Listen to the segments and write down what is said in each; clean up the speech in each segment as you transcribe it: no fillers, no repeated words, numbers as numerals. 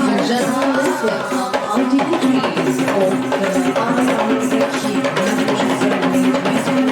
and gentlemen, let's welcome our dignitaries of the Bmich graduation ceremony 2023.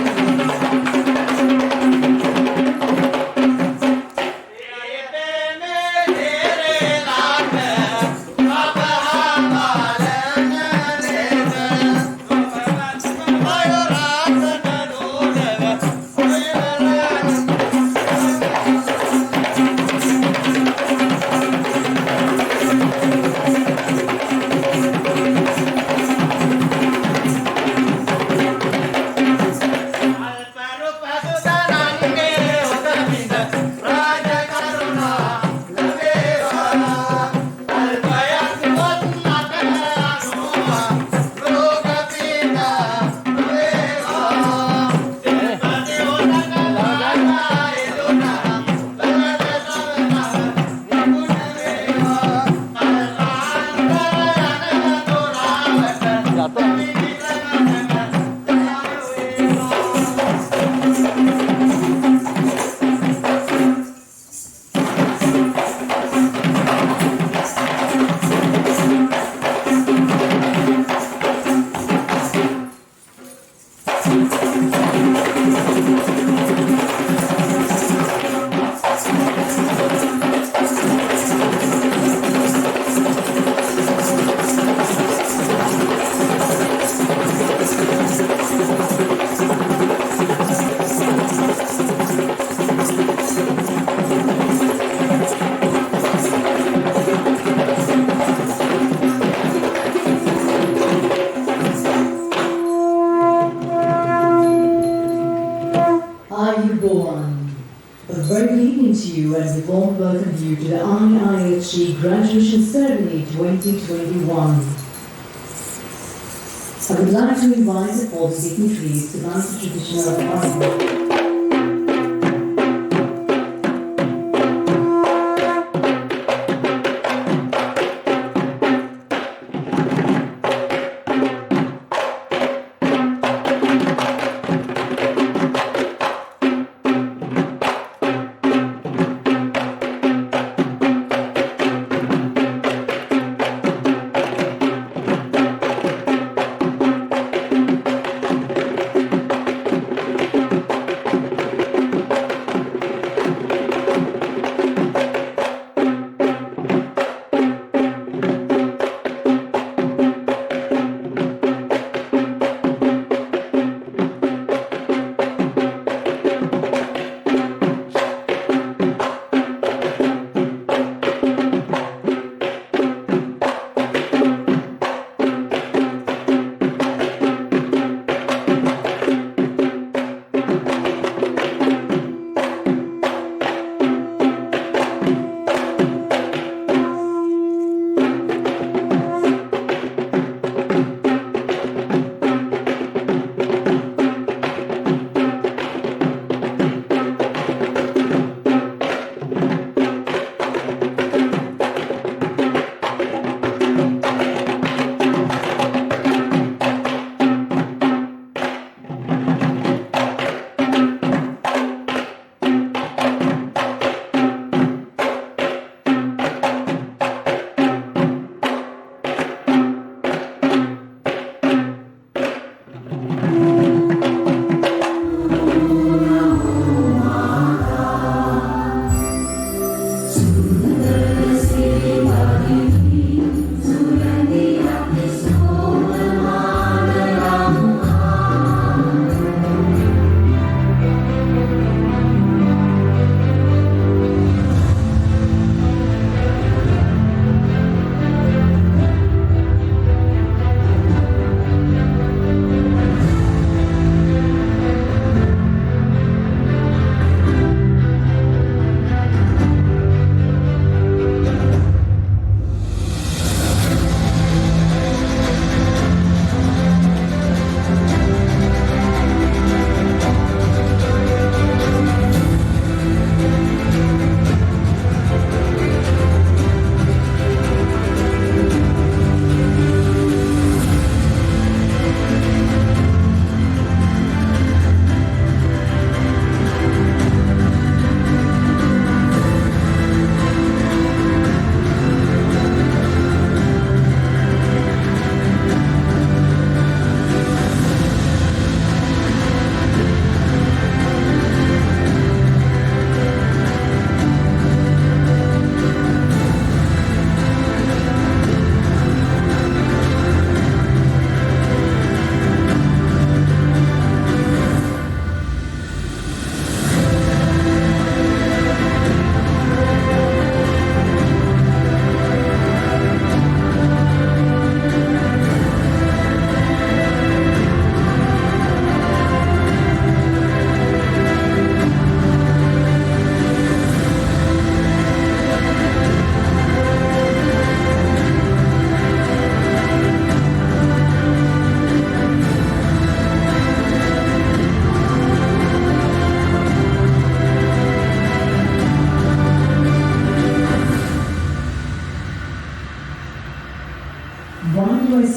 Are you born? A very good evening to you and we warm welcome you to the IIHG Graduation Ceremony 2021. I would like to invite all the dignitaries to dance the traditional dance.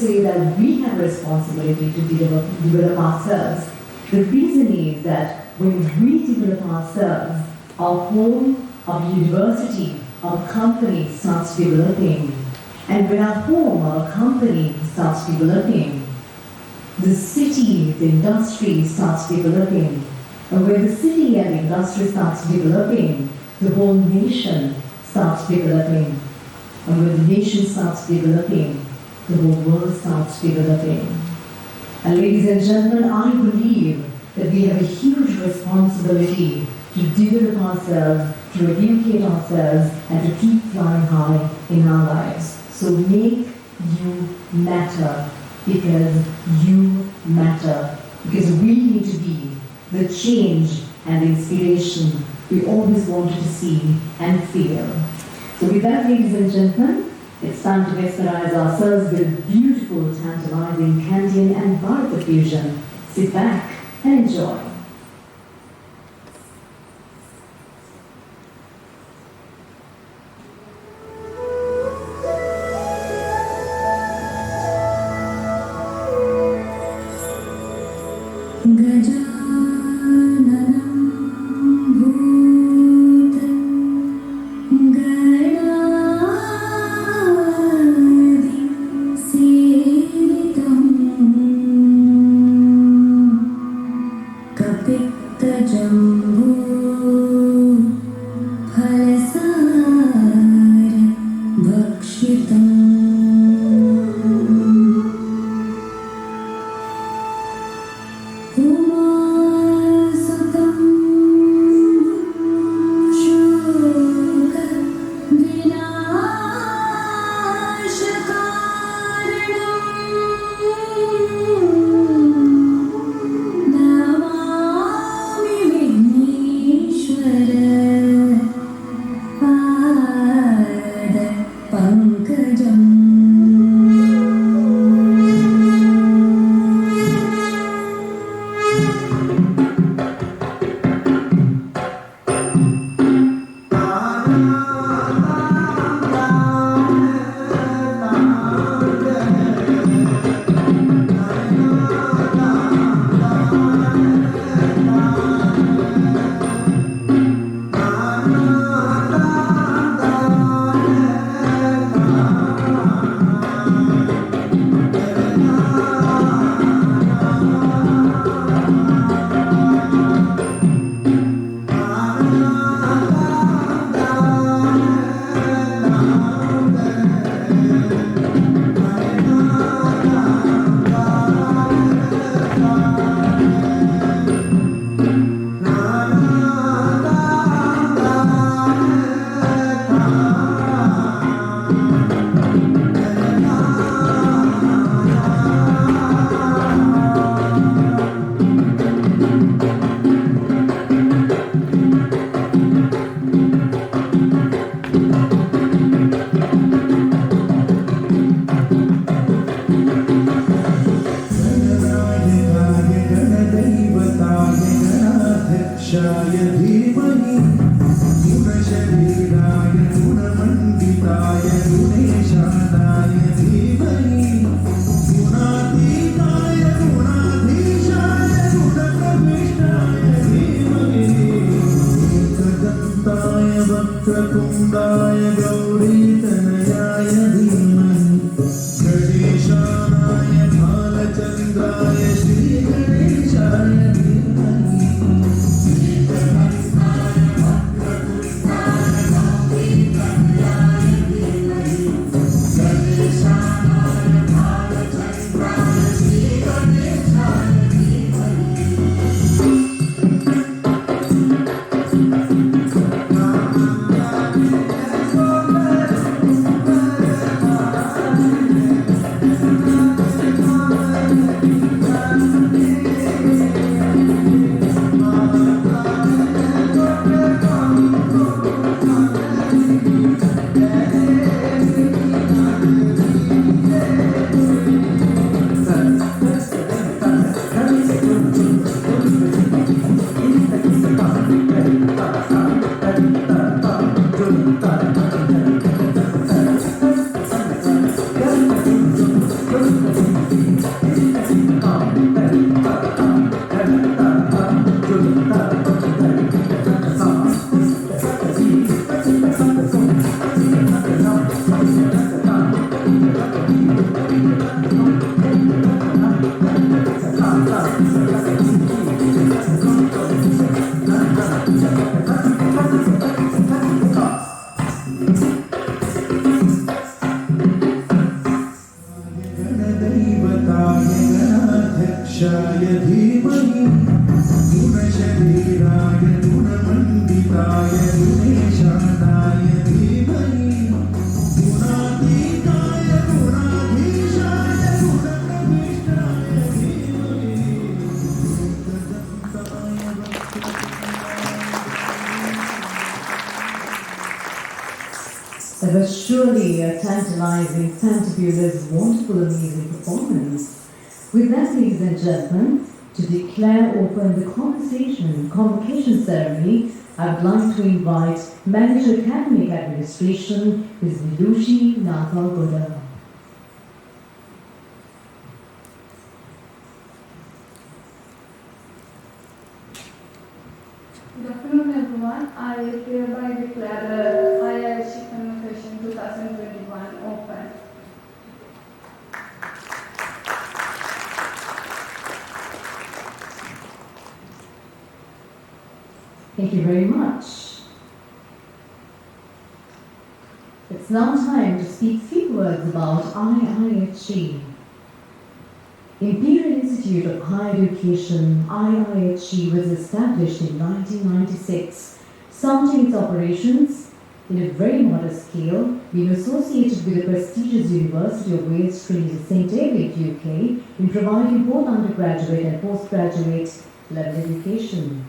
say that we have a responsibility to develop ourselves. The reason is that when we develop ourselves, our home, our university, our company starts developing. And when our home, our company starts developing, the city, the industry starts developing. And when the city and the industry starts developing, the whole nation starts developing. And when the nation starts developing, the whole world starts developing. And ladies and gentlemen, I believe that we have a huge responsibility to develop ourselves, to educate ourselves, and to keep flying high in our lives. So make you matter, because you matter. Because we need to be the change and the inspiration we always wanted to see and feel. So with that, ladies and gentlemen, it's time to mesmerize ourselves with beautiful, tantalizing Canadian and Bharata fusion. Sit back and enjoy. गणाध्यक्षाय धीमहि गुणशरीराय गुणमण्डिताय गुणेशानाय धीमहि गुणातीताय गुणाधीशाय गुणप्रविष्टाय धीमहि It was surely a tantalizing, fantabulous, wonderful, amazing performance. With that, ladies and gentlemen, to declare open the convocation ceremony, I would like to invite Manager Academic Administration, Ms. Nilushi Natha-Goda. Good afternoon, everyone. I hereby declare the IISc Convocation 2021 open. Thank you very much. It's now time to speak few words about IIHG. Imperial Institute of Higher Education, IIHG, was established in 1996, starting its operations in a very modest scale, being associated with the prestigious University of Wales Trinity St David, UK, in providing both undergraduate and postgraduate level education.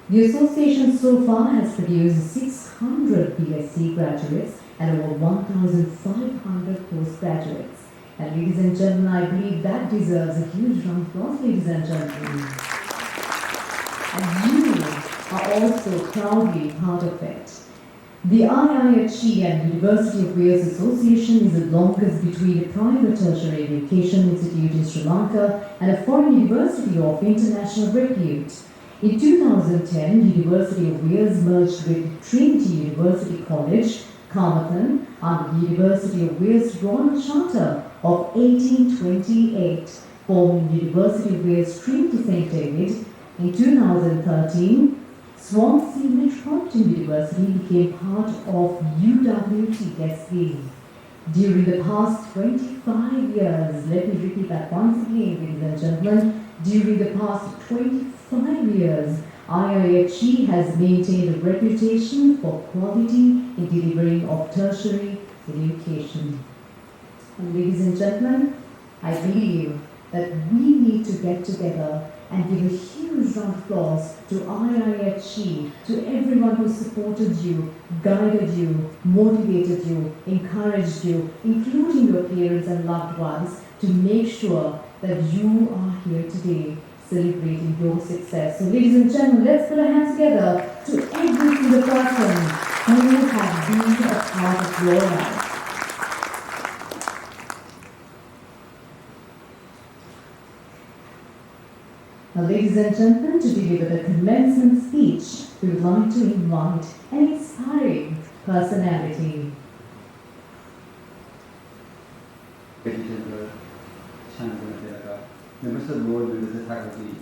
The association so far has produced 600 BSc graduates and over 1,500 postgraduates. And ladies and gentlemen, I believe that deserves a huge round of applause, ladies and gentlemen. And you are also proudly part of it. The IIHG and University of Wales Association is the longest between a private tertiary education institute in Sri Lanka and a foreign university of international repute. In 2010, University of Wales merged with Trinity University College, Carmarthen, under the University of Wales Royal Charter of 1828, forming University of Wales Trinity St David. In 2013, Swansea Metropolitan University became part of UWT-SW. During the past 25 years, let me repeat that once again, ladies and gentlemen, during the past 25 years, IIHG has maintained a reputation for quality in delivering of tertiary education. And ladies and gentlemen, I believe that we need to get together and give a huge round of applause to IIHG, to everyone who supported you, guided you, motivated you, encouraged you, including your parents and loved ones, to make sure that you are here today celebrating your success. So ladies and gentlemen, let's put our hands together to every single person who has been a part of your life. Now, ladies and gentlemen, to deliver the commencement speech, we would like to invite an inspiring personality. Members of the board, members of the faculty,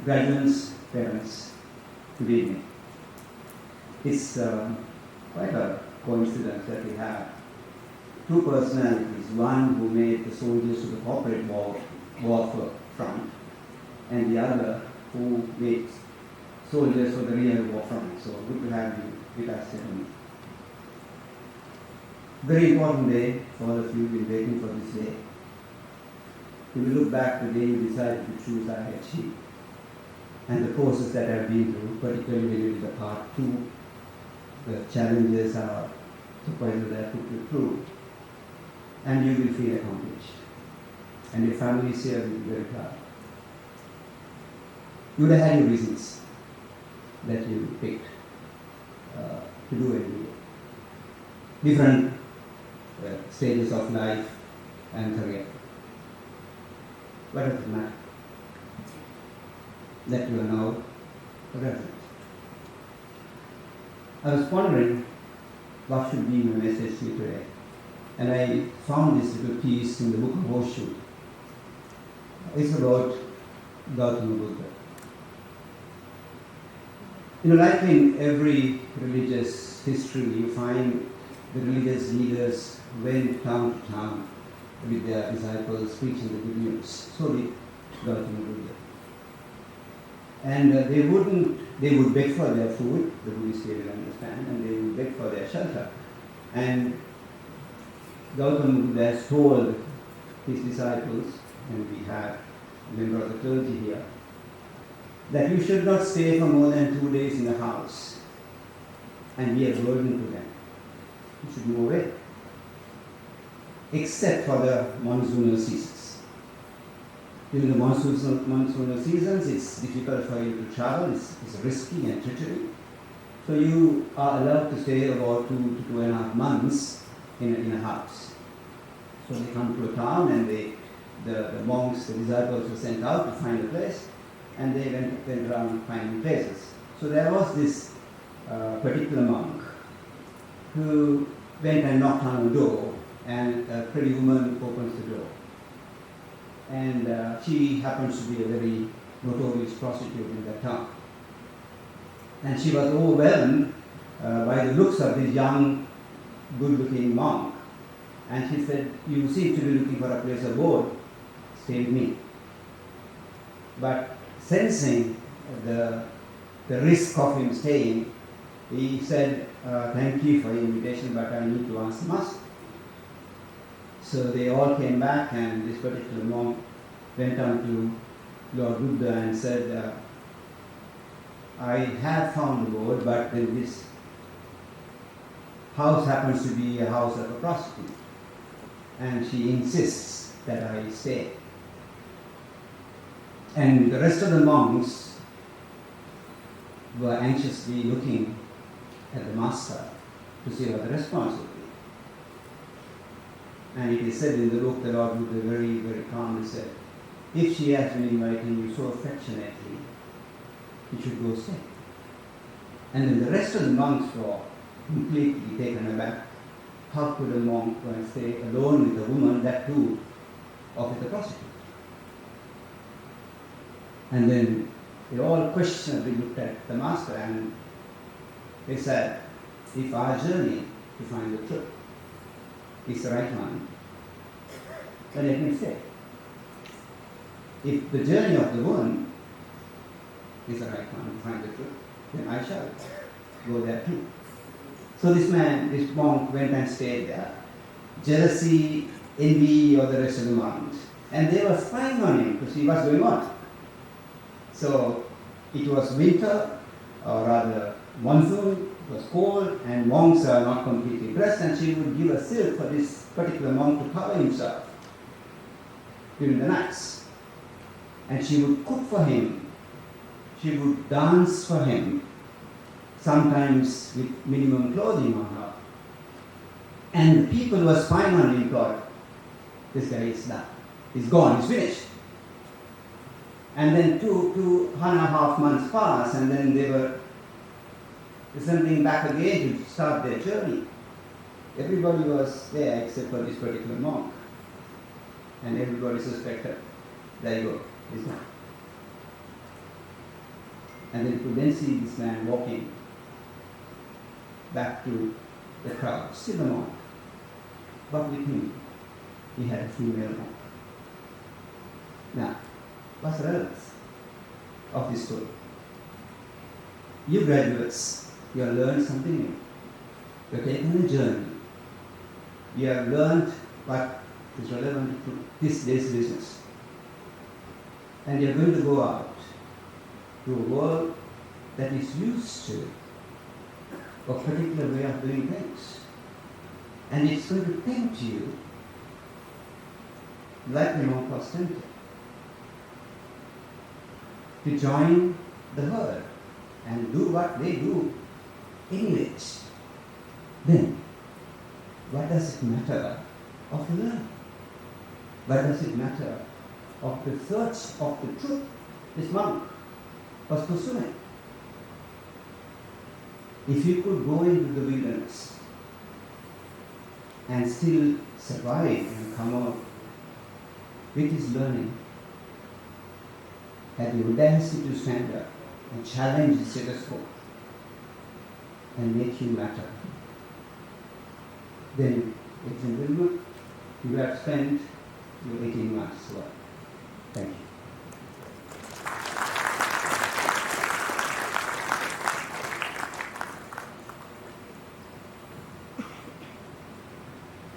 graduates, parents, good evening. It's quite a coincidence that we have two personalities, one who made the soldiers to the corporate warfare front, and the other who made soldiers for the real war front. So good to have you with us, gentlemen. Very important day for all of you. Been waiting for this day. If you look back the day you decided to choose IIHG and the courses that I've been through, particularly when you did the part 2, the challenges are supervisors that put you through, and you will feel accomplished. And your families here will be very proud. You would have had your reasons that you picked to do it. Different stages of life and career. What does it matter? That you are now a resident. I was wondering what should be my message to you today. And I found this little piece in the book of Osho. It's about Gautama Buddha. Like in every religious history, you find the religious leaders went town to town with their disciples preaching the good news. So did Gautama Buddha. And they would beg for their food, the Buddhists will understand, and they would beg for their shelter. And Gautama Buddha has told his disciples, and we have a member of the clergy here, that you should not stay for more than 2 days in the house and be a burden to them. You should move away. Except for the monsoonal seasons. During the monsoonal seasons, it's difficult for you to travel, it's risky and treachery. So you are allowed to stay about 2 to 2.5 months in a house. So they come to a town and the monks, the disciples were sent out to find a place, and they went around finding places. So there was this particular monk who went and knocked on the door, and a pretty woman opens the door. And she happens to be a very notorious prostitute in that town. And she was overwhelmed by the looks of this young, good-looking monk. And she said, "You seem to be looking for a place of board. Stay with me." But sensing the risk of him staying, he said, "Thank you for your invitation, but I need to ask the master." So they all came back, and this particular monk went on to Lord Buddha and said, "I have found the board, but then this house happens to be a house of a prostitute, and she insists that I stay." And the rest of the monks were anxiously looking at the master to see what the response would be. And it is said in the book, the Lord Buddha very, very calmly said, "If she has been inviting you so affectionately, you should go stay." And then the rest of the monks were completely taken aback. How could a monk go and stay alone with a woman, that too, or with a prostitute? And then they all questionably looked at the master, and they said, "If our journey to find the truth is the right one, then let him stay. If the journey of the woman is the right one to find the truth, then I shall go there too." So this monk went and stayed there. Jealousy, envy of the rest of the monks. And they were spying on him to see what's going on. So it was winter, or rather monsoon, it was cold, and monks are not completely dressed, and she would give a silk for this particular monk to cover himself during the nights. And she would cook for him, she would dance for him, sometimes with minimum clothing on her. And the people who were spying on him thought, "This guy is done, he's gone, he's finished." And then 2.5 months passed, and then they were assembling back again to start their journey. Everybody was there except for this particular monk. And everybody suspected, there you go, he's gone. And then you could then see this man walking back to the crowd, still a monk. But with him, he had a female monk. Now, what's the relevance of this story? You graduates, you have learned something new. You have taken a journey. You have learned what is relevant to this day's business. And you are going to go out to a world that is used to a particular way of doing things. And it's going to tempt you like the monk was tempted to join the herd and do what they do anyways. Then, what does it matter of the learning? What does it matter of the search of the truth this monk was pursuing? If you could go into the wilderness and still survive and come out with his learning, had the audacity to stand up and challenge the status quo, and make you matter. Then, example, you have spent your 18 months work. Thank you.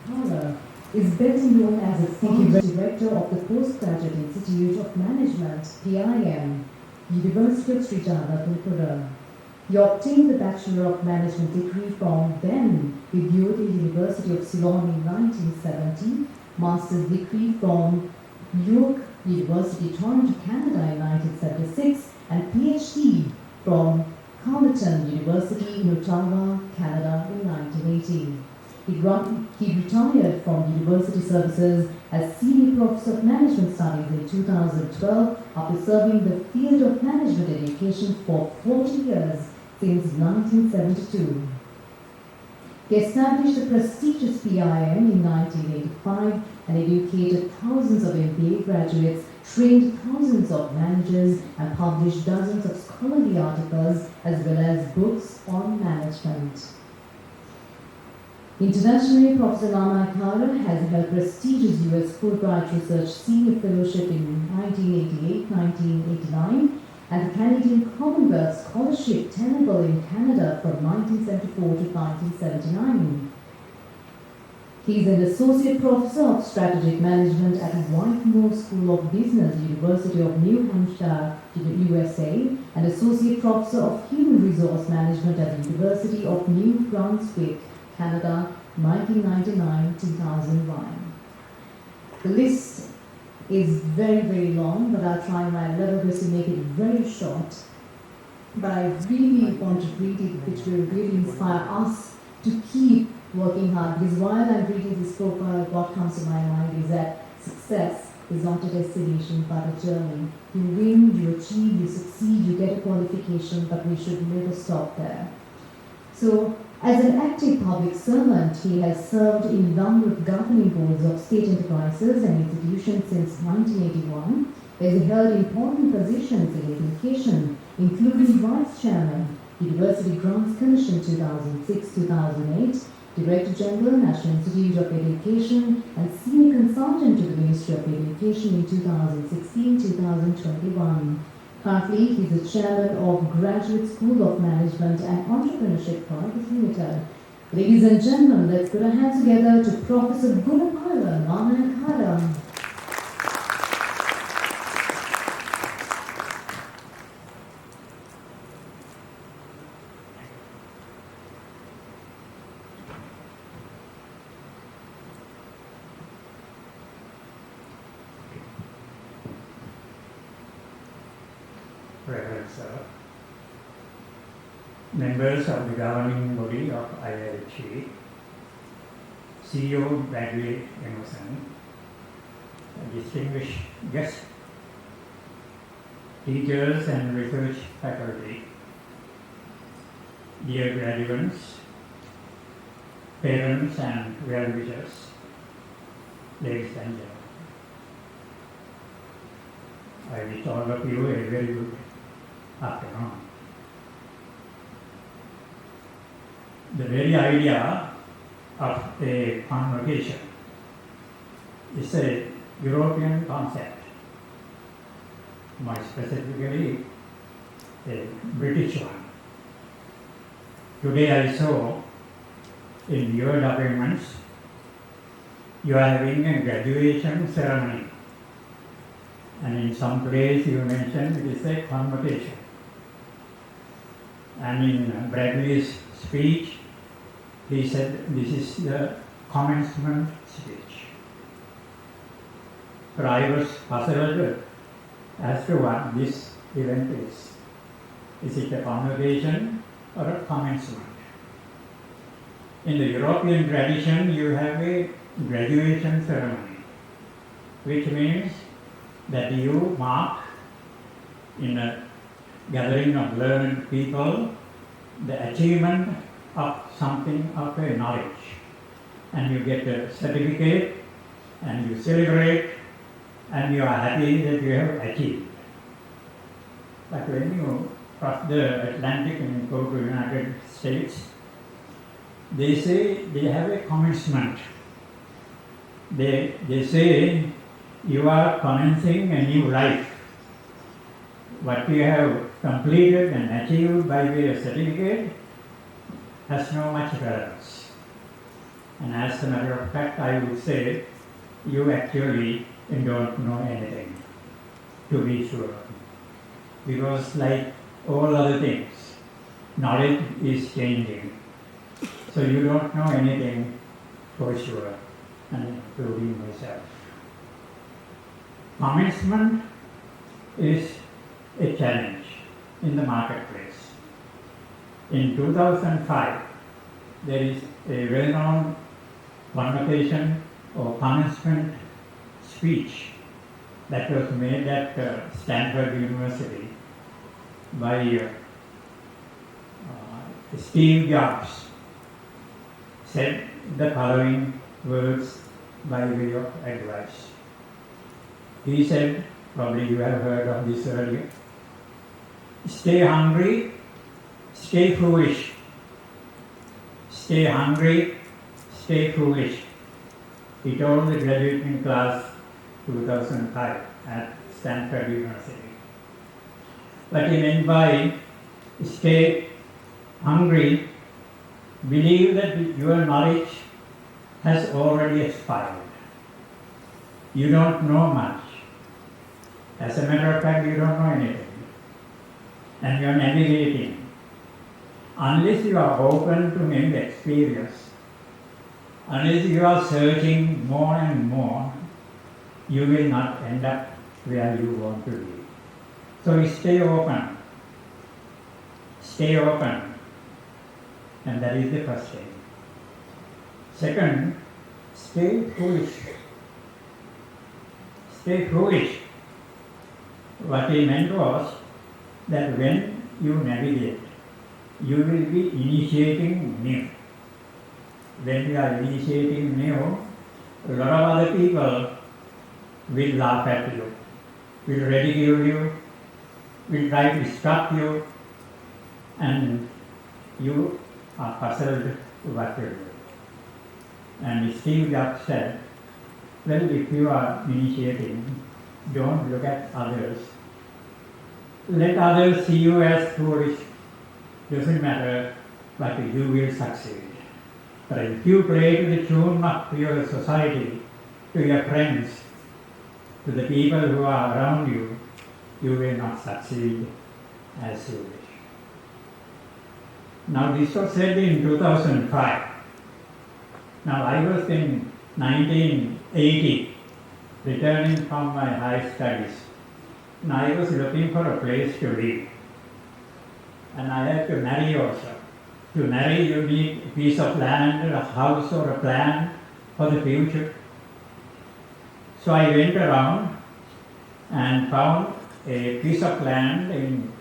Kara is better known as a former director of the Postgraduate Institute of Management, PIM, University of Sri Jana. He obtained the Bachelor of Management degree from then Vidyothi University of Ceylon in 1970, Master's degree from York University, Toronto, Canada in 1976, and PhD from Carleton University in Ottawa, Canada in 1980. He retired from university services as Senior Professor of Management Studies in 2012 after serving the field of management education for 40 years since 1972. He established the prestigious PIM in 1985 and educated thousands of MBA graduates, trained thousands of managers, and published dozens of scholarly articles as well as books on management. Internationally, Professor Lama Kara has held prestigious U.S. Fulbright Research Senior Fellowship in 1988-1989 and the Canadian Commonwealth Scholarship tenable in Canada from 1974 to 1979. He is an Associate Professor of Strategic Management at Whitmore School of Business, University of New Hampshire, USA, and Associate Professor of Human Resource Management at the University of New Brunswick, Canada, 1999-2001. The list is very, very long, but I'll try my level best to make it very short. But I really want to read it, which will really inspire us to keep working hard. Because while I'm reading this profile, what comes to my mind is that success is not a destination, but a journey. You win, you achieve, you succeed, you get a qualification, but we should never stop there. So, as an active public servant, he has served in a number of governing boards of state enterprises and institutions since 1981, where he held important positions in education, including Vice Chairman, University Grants Commission 2006-2008, Director General, National Institute of Education, and Senior Consultant to the Ministry of Education in 2016-2021. Currently, he is the chairman of Graduate School of Management and Entrepreneurship Private Limited. Ladies and gentlemen, let's put our hands together to Professor Gunapala Namanakara. Reverend Sir, members of the governing body of IIT, CEO Bradley Emerson, distinguished guests, teachers and research faculty, dear graduates, parents and well-wishers, ladies and gentlemen. I wish all of you a very good afternoon. The very idea of a convocation is a European concept, more specifically a British one. Today I saw in your documents you are having a graduation ceremony, and in some place you mentioned it is a convocation. And in Bradley's speech, he said this is the commencement speech. So I was puzzled as to what this event is. Is it a convocation or a commencement? In the European tradition, you have a graduation ceremony, which means that you mark in a gathering of learned people the achievement of something of a knowledge, and you get a certificate and you celebrate and you are happy that you have achieved. But when you across the Atlantic and go to United States, they say they have a commencement. They say you are commencing a new life. What you have completed and achieved by way of certificate has no much relevance. And as a matter of fact, I would say you actually don't know anything, to be sure. Because like all other things, knowledge is changing. So you don't know anything for sure, and including myself. Commencement is a challenge in the marketplace. In 2005, there is a well-known convocation or commencement speech that was made at Stanford University by Steve Jobs. Said the following words by way of advice. He said, probably you have heard of this earlier, stay hungry, stay foolish. Stay hungry, stay foolish. He told the graduating class 2005 at Stanford University. What he meant by stay hungry, believe that your knowledge has already expired. You don't know much. As a matter of fact, you don't know anything. And you are navigating. Unless you are open to new experience, unless you are searching more and more, you will not end up where you want to be. So stay open. Stay open. And that is the first thing. Second, stay foolish. Stay foolish. What he meant was that when you navigate, you will be initiating new. When you are initiating new, a lot of other people will laugh at you, will ridicule you, will try to stop you, and you are puzzled what to do. And Steve Jobs said, well, if you are initiating, don't look at others. Let others see you as foolish. Doesn't matter, but you will succeed. But if you play to the tune of your society, to your friends, to the people who are around you, you will not succeed as you wish. Now this was said in 2005. Now I was in 1980, returning from my high studies. And I was looking for a place to live. And I had to marry also. To marry, you need a piece of land, a house or a plan for the future. So I went around and found a piece of land in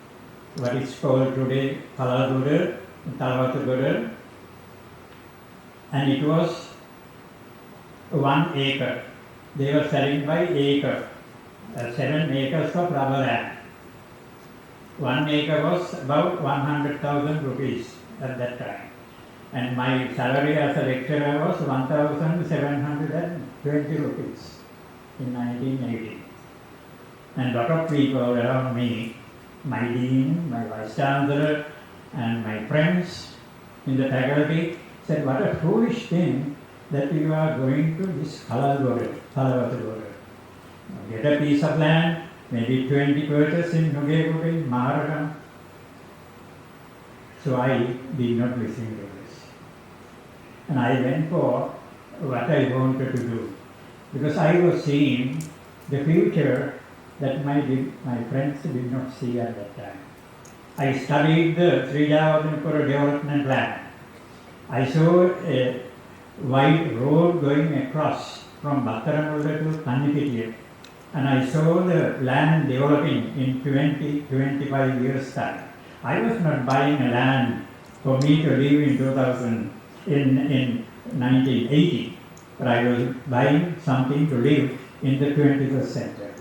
what is called today Talawatugudal, and it was 1 acre. They were selling by acre, 7 acres of rubber land. 1 acre was about 100,000 rupees at that time. And my salary as a lecturer was 1,720 rupees in 1980. And a lot of people around me, my dean, my vice chancellor, and my friends in the faculty said, what a foolish thing that you are going to this Talawatugudal. Get a piece of land, maybe 20 purchase in Nugegubi, Maharakam. So I did not listen to this. And I went for what I wanted to do. Because I was seeing the future that my friends did not see at that time. I studied the Sri Jawatanapura development plan. I saw a wide road going across from Battaramulla to Kannipitiya. And I saw the land developing in 20-25 years' time. I was not buying a land for me to live in 1980, but I was buying something to live in the 21st century.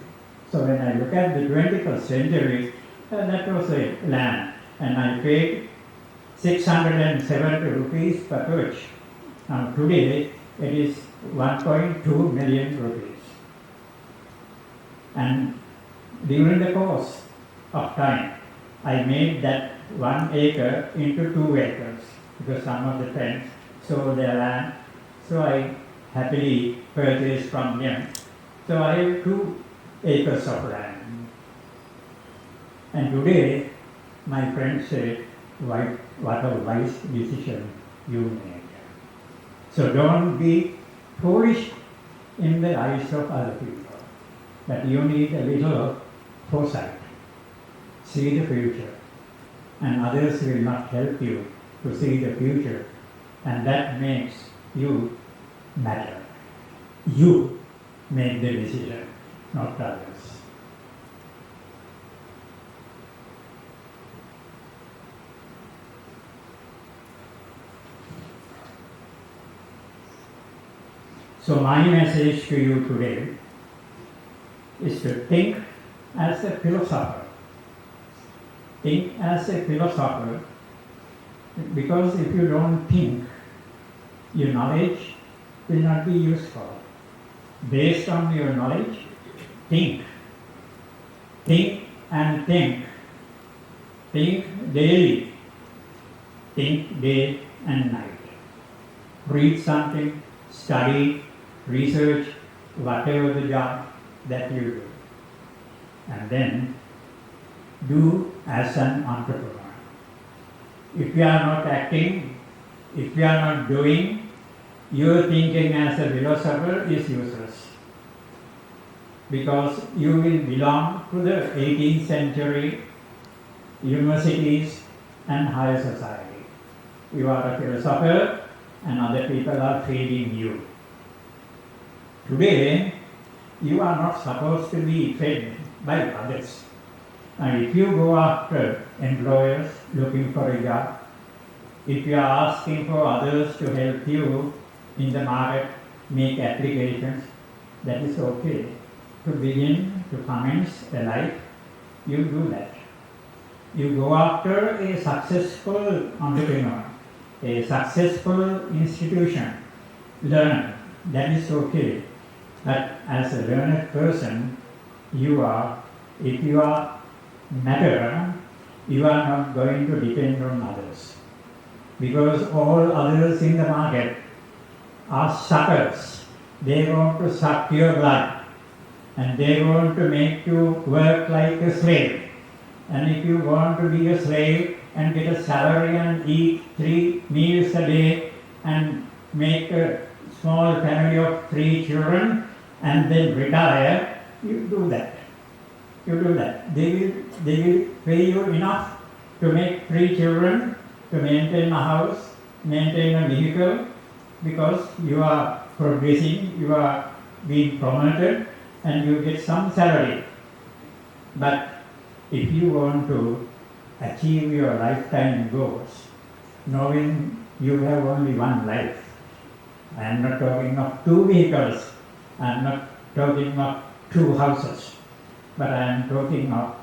So when I look at the 21st century, that was a land. and I paid 670 rupees per coach. Now today it is 1.2 million rupees. And during the course of time, I made that 1 acre into 2 acres because some of the friends sold their land. So I happily purchased from them. So I have 2 acres of land. And today, my friends say, what a wise decision you made. So don't be foolish in the eyes of other people, but you need a little foresight. See the future, and others will not help you to see the future, and that makes you matter. You make the decision, not others. So my message to you today is to think as a philosopher. Think as a philosopher, because if you don't think, your knowledge will not be useful. Based on your knowledge, think. Think and think. Think daily. Think day and night. Read something, study, research, whatever the job that you do. And then do as an entrepreneur. If you are not acting, if you are not doing, your thinking as a philosopher is useless. Because you will belong to the 18th century universities and higher society. You are a philosopher and other people are feeding you. Today, you are not supposed to be fed by others. And if you go after employers looking for a job, if you are asking for others to help you in the market, make applications, that is okay. To begin, to commence a life, you do that. You go after a successful entrepreneur, a successful institution, learn, that is okay. But as a learned person, if you are matter, you are not going to depend on others. Because all others in the market are suckers. They want to suck your blood. And they want to make you work like a slave. And if you want to be a slave and get a salary and eat 3 meals a day and make a small family of 3 children and then retire, you do that. You do that. They will pay you enough to make 3 children, to maintain a house, maintain a vehicle, because you are progressing, you are being promoted, and you get some salary. But if you want to achieve your lifetime goals, knowing you have only one life, I am not talking of 2 vehicles, I am not talking of 2 houses, but I am talking of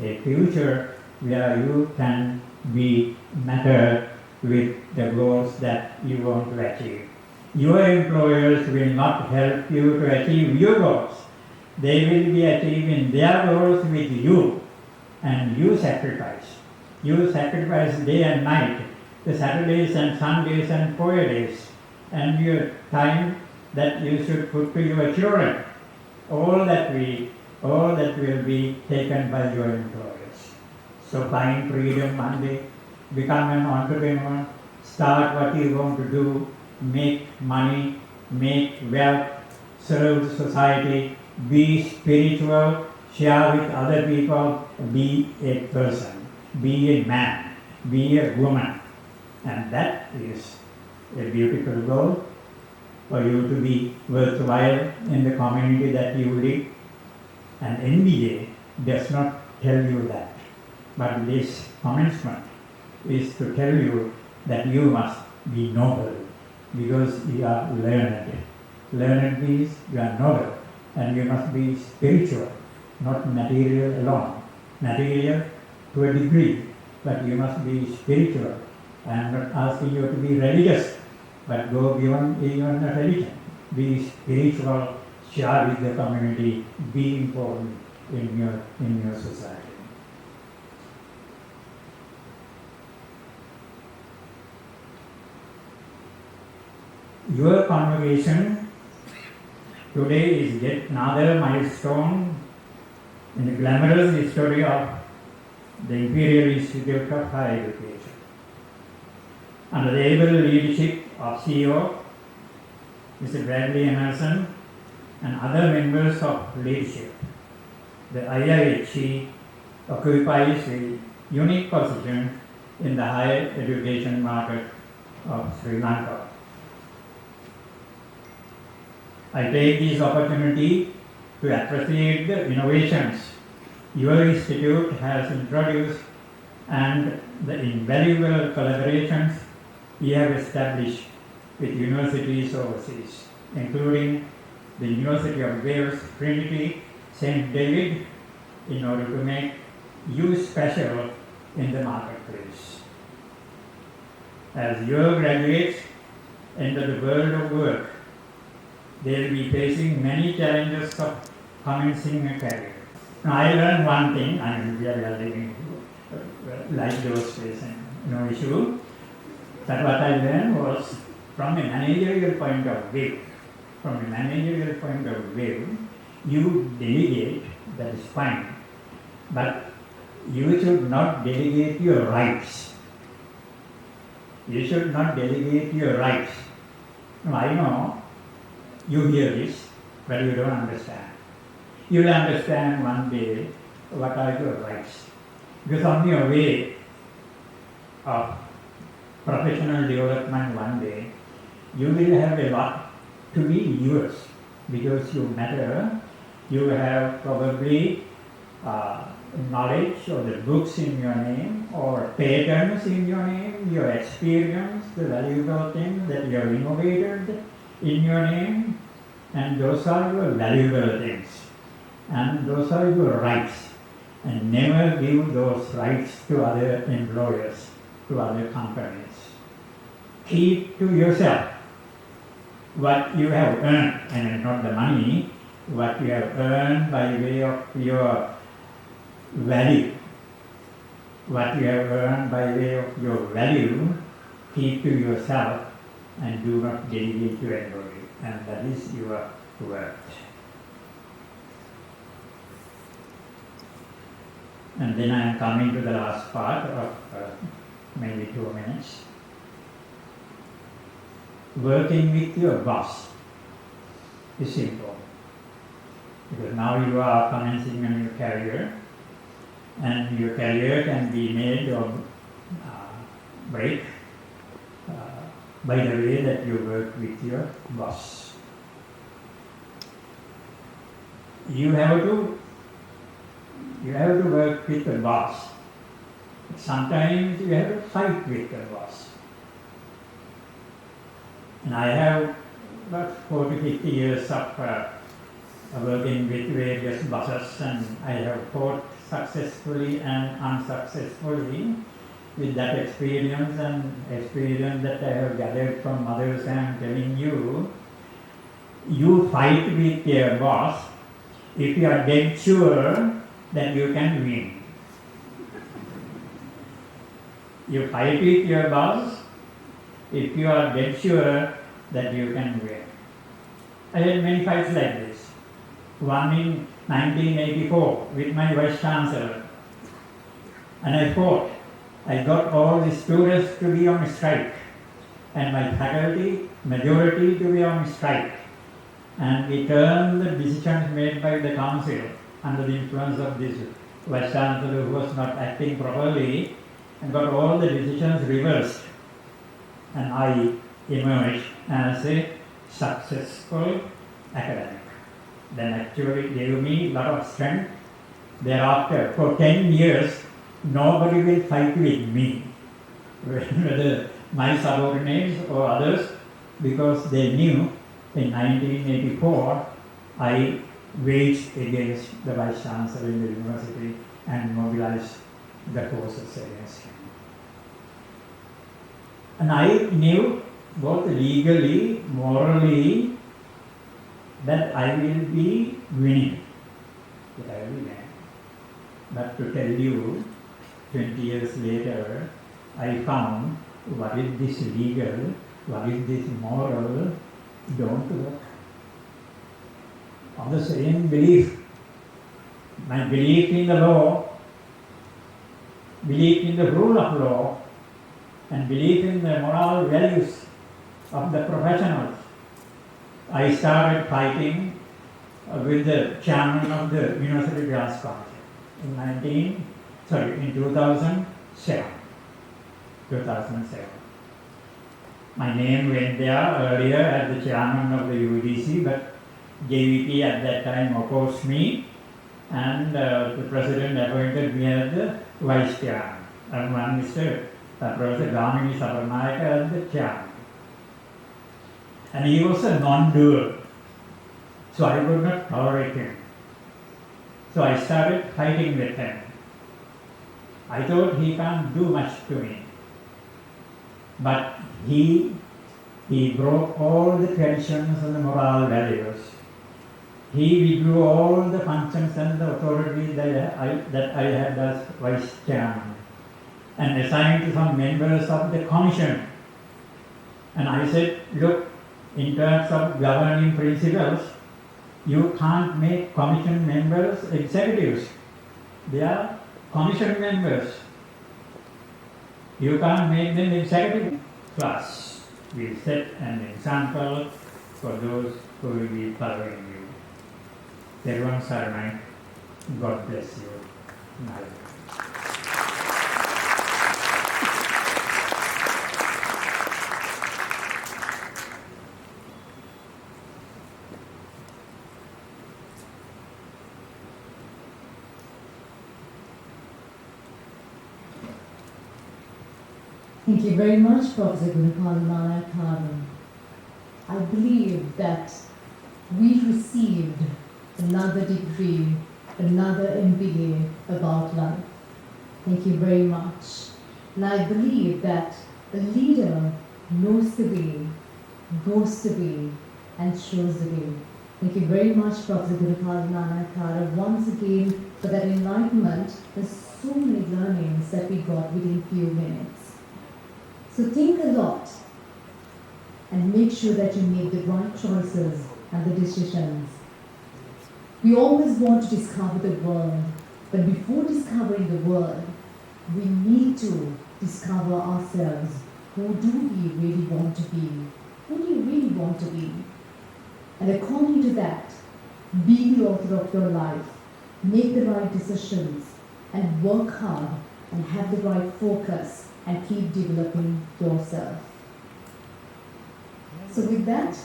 a future where you can be matter with the goals that you want to achieve. Your employers will not help you to achieve your goals. They will be achieving their goals with you, and you sacrifice. You sacrifice day and night, the Saturdays and Sundays and 4 days, and your time that you should put to your children. All that will be taken by your employers. So find freedom one day, become an entrepreneur, start what you want to do, make money, make wealth, serve society, be spiritual, share with other people, be a person, be a man, be a woman. And that is a beautiful goal for you to be worthwhile in the community that you live. And NBA does not tell you that. But this commencement is to tell you that you must be noble because you are learned. Learned means you are noble and you must be spiritual, not material alone. Material to a degree, but you must be spiritual. I am not asking you to be religious, but go beyond even a religion. Be spiritual, share with the community, be important in your society. Your convocation today is yet another milestone in the glamorous history of the Imperial Institute of Higher Education. Under the able leadership of CEO Mr. Bradley Emerson and other members of leadership, the IIHE occupies a unique position in the higher education market of Sri Lanka. I take this opportunity to appreciate the innovations your institute has introduced and the invaluable collaborations you have established with universities overseas, including the University of Wales, Trinity, St. David, in order to make you special in the marketplace. As your graduates enter the world of work, they will be facing many challenges of commencing a career. Now, I learned one thing, we are living like those days, no issue. But what I learned was from a managerial point of view. From a managerial point of view, you delegate, that is fine. But you should not delegate your rights. You should not delegate your rights. Now, I know you hear this, but you don't understand. You will understand one day what are your rights. Because on your way of professional development one day, you will have a lot to be yours because you matter. You have probably knowledge or the books in your name or patents in your name, your experience, the valuable things that you have innovated in your name, and those are your valuable things. And those are your rights. And never give those rights to other employers, to other companies. Keep to yourself what you have earned, and not the money, what you have earned by way of your value. What you have earned by way of your value, keep to yourself and do not delegate to anybody. And that is your work. And then I am coming to the last part of maybe 2 minutes. Working with your boss is simple. Because now you are commencing a new career, and your career can be made or break by the way that you work with your boss. You have to work with the boss. Sometimes you have to fight with the boss. And I have about 40 to 50 years of working with various bosses, and I have fought successfully and unsuccessfully with that experience and experience that I have gathered from others. I am telling you, you fight with your boss if you are dead sure that you can win. You fight with your boss if you are dead sure that you can win. I had many fights like this. One in 1984 with my Vice Chancellor. And I fought. I got all the students to be on strike. And my faculty, majority to be on strike. And we turned the decisions made by the council under the influence of this Vice Chancellor who was not acting properly, and got all the decisions reversed. And I emerged as a successful academic. Then actually gave me a lot of strength. Thereafter, for 10 years, nobody will fight with me, whether my subordinates or others, because they knew in 1984 I waged against the Vice Chancellor in the university and mobilized the forces against him. And I knew both legally, morally, that I will be winning. That I will win. But to tell you, 20 years later, I found what is this legal, what is this moral, don't work. On the same belief, my belief in the law, belief in the rule of law, and belief in the moral values of the professionals, I started fighting with the chairman of the University Girls College in 2007. 2007. My name went there earlier as the chairman of the UDC, but JVP at that time opposed me, and the president appointed me as the vice chairman, and one Mr. Professor Gamini Sabarnayaka as the chairman. And he was a non-doer, so I could not tolerate him. So I started fighting with him. I thought he can't do much to me. But he broke all the traditions and the moral values. He withdrew all the functions and the authority that I had as vice chairman, and assigned some members of the commission. And I said, look, in terms of governing principles, you can't make commission members executives. They are commission members. You can't make them executive. Plus, we set an example for those who will be following you. Everyone Saranai, God bless you. Thank you very much, Professor Gunapal Karan. I believe that we received another degree, another MBA about life. Thank you very much. And I believe that a leader knows the way, goes the way, and shows the way. Thank you very much, Professor Gunapal Karan, once again for that enlightenment. There's so many learnings that we got within few minutes. So think a lot and make sure that you make the right choices and the decisions. We always want to discover the world, but before discovering the world, we need to discover ourselves. Who do we really want to be? Who do you really want to be? And according to that, be the author of your life, make the right decisions, and work hard and have the right focus and keep developing yourself. So with that,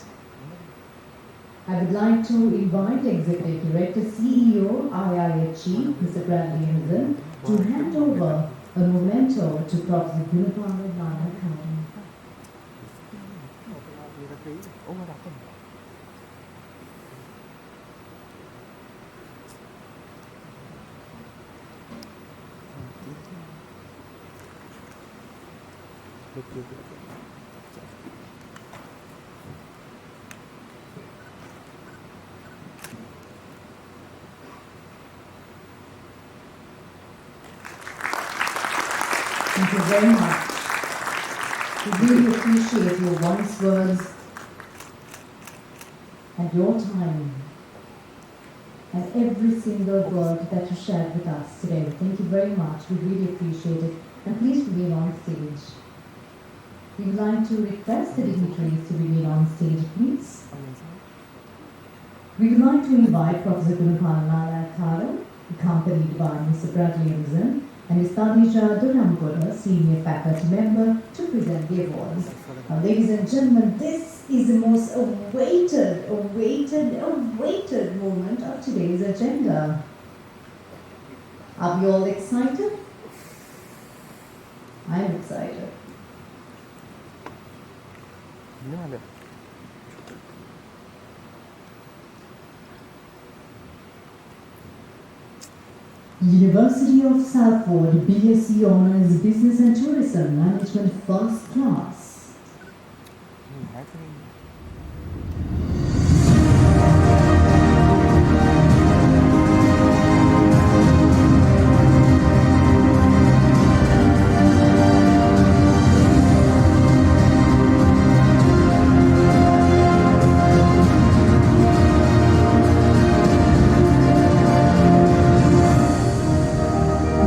I would like to invite Executive Director, CEO, IIHE, Mr. Bradley Henderson, to hand over a memento to Professor Gunapal Karan. Thank you very much. We really appreciate your wise words and your time and every single word that you shared with us today. Thank you very much. We really appreciate it. And please remain on stage. We would like to request the dignitaries to remain on stage, please. We would like to invite Professor Gunapal Karan, accompanied by Mr. Bradley Henderson, and Ms. Tadija Durampura, Senior Faculty Member, to present the awards. Now, ladies and gentlemen, this is the most awaited moment of today's agenda. Are we all excited? I'm excited. University of Salford BSc Honours Business and Tourism Management First Class.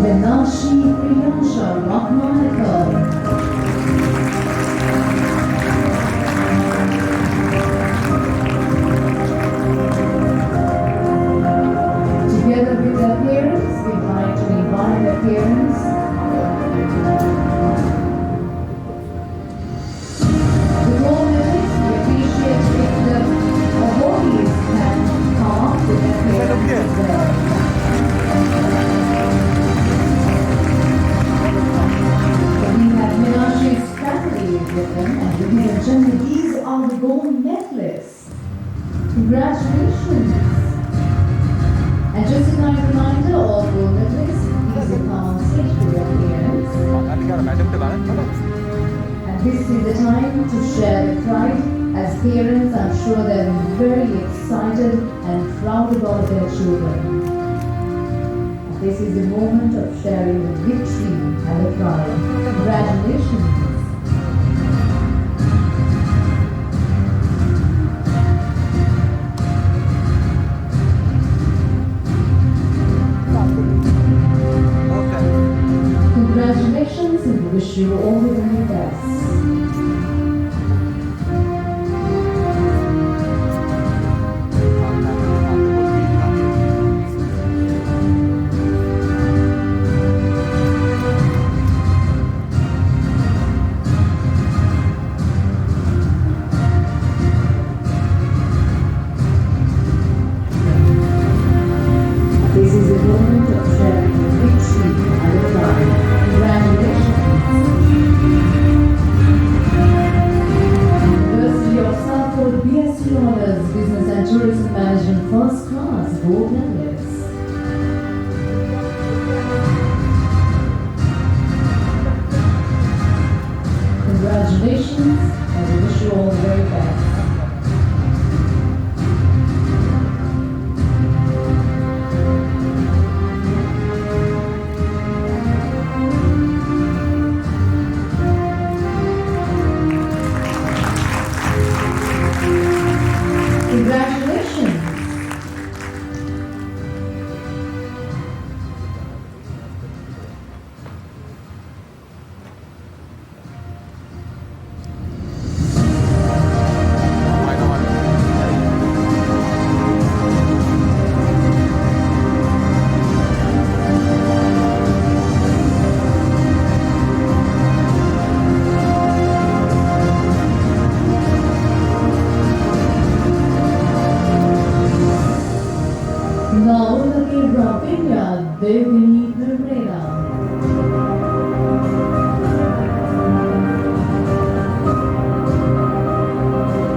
Benashi Priyansha Rahmanikar. Together with their parents, we'd like to invite their parents to go with us. We appreciate if the awardees can come up with their parents as well. We have Menashe's family with them, and ladies and gentlemen, these are the gold medalists. Congratulations! And just a kind reminder, all gold medalists, please come on stage with your parents. And this is the time to share the pride. As parents, I'm sure they're very excited and proud about their children. This is the moment of sharing the victory and the pride. Congratulations. Congratulations, and we wish you all the very best. This is a moment of sharing the victory and the pride. Congratulations. University of Salford BSc Honours Business and Tourism Management First Class Gold Medalists. Congratulations, and we wish you all the very best. Congratulations! Now looking Ravinya Devini Pereira.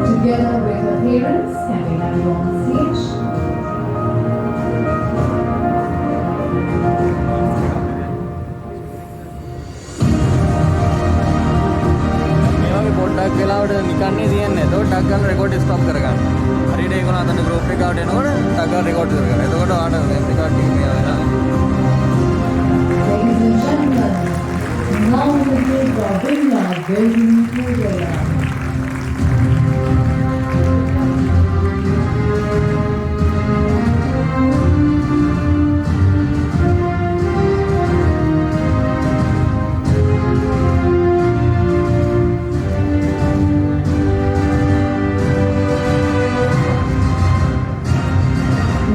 Together with her parents, can we have you on stage? පොඩ්ඩක් වෙලාවට නිකන් නේ තියන්නේ. එතකොට ටක් ගාලා record stop කරගන්න. හරියට ඒක උනා අතන ගෲප් එක ආවට එනකොට ටක් ගාලා රෙකෝඩ් කරගන්න. එතකොට ආට රෙකෝඩ් එක මේ වෙනවා. Ladies and gentlemen, now looking Ravinya Devini Pereira.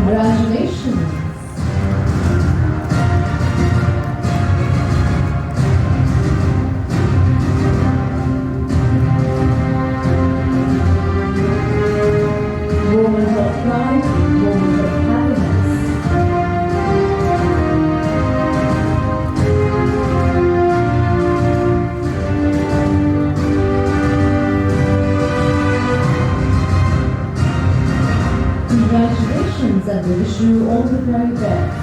Congratulations! Moment of pride, moment of happiness. Congratulations, and we wish you all the very best.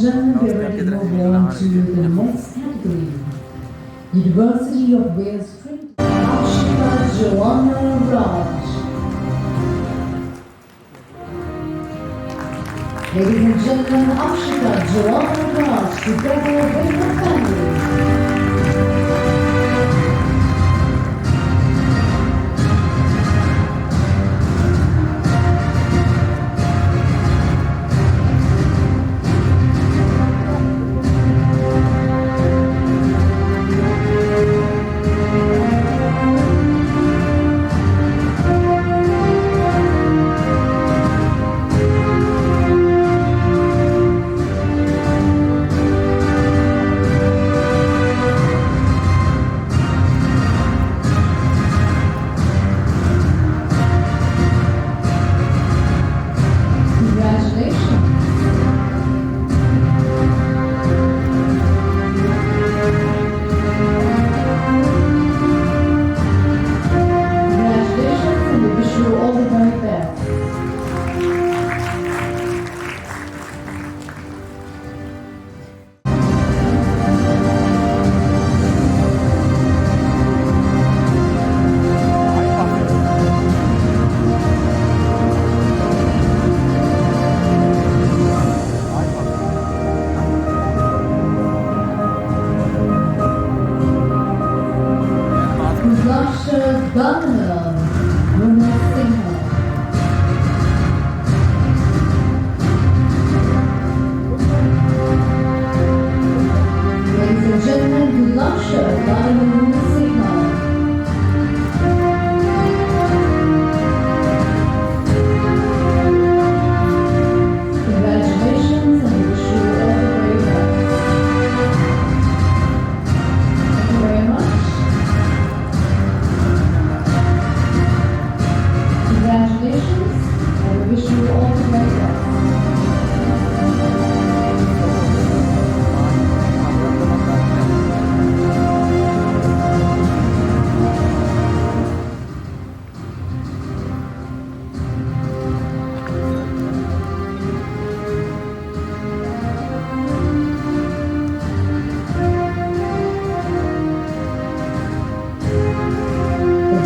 and gentlemen, we are ready to move on to the next category. University of Wales Trinity, Akshita Joanna Raj. Ladies and gentlemen, Akshita Joanna Raj, together with her family.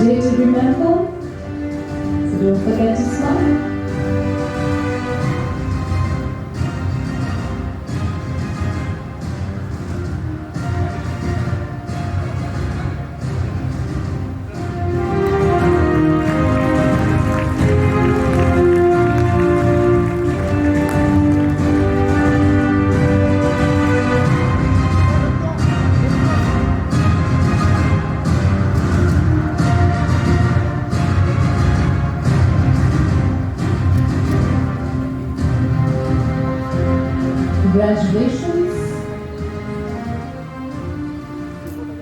Day to remember, so don't forget to smile. Congratulations.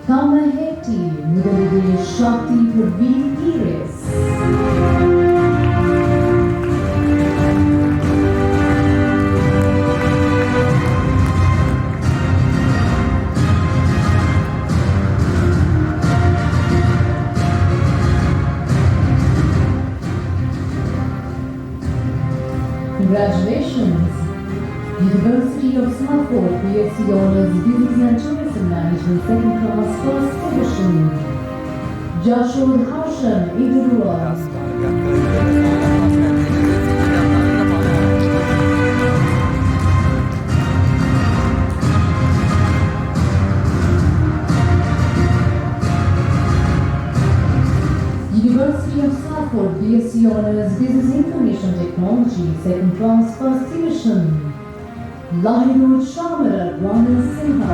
Kamaheti Mudalidi Shakti Praveen Pires. Congratulations. University of Suffolk BSc Honours Business and Tourism Management Second Class First Division. Joshua Harshan Idurua. University of Suffolk BSc Honours Business Information Technology Second Class First Division. Lahiru Shamara Rana Sinha.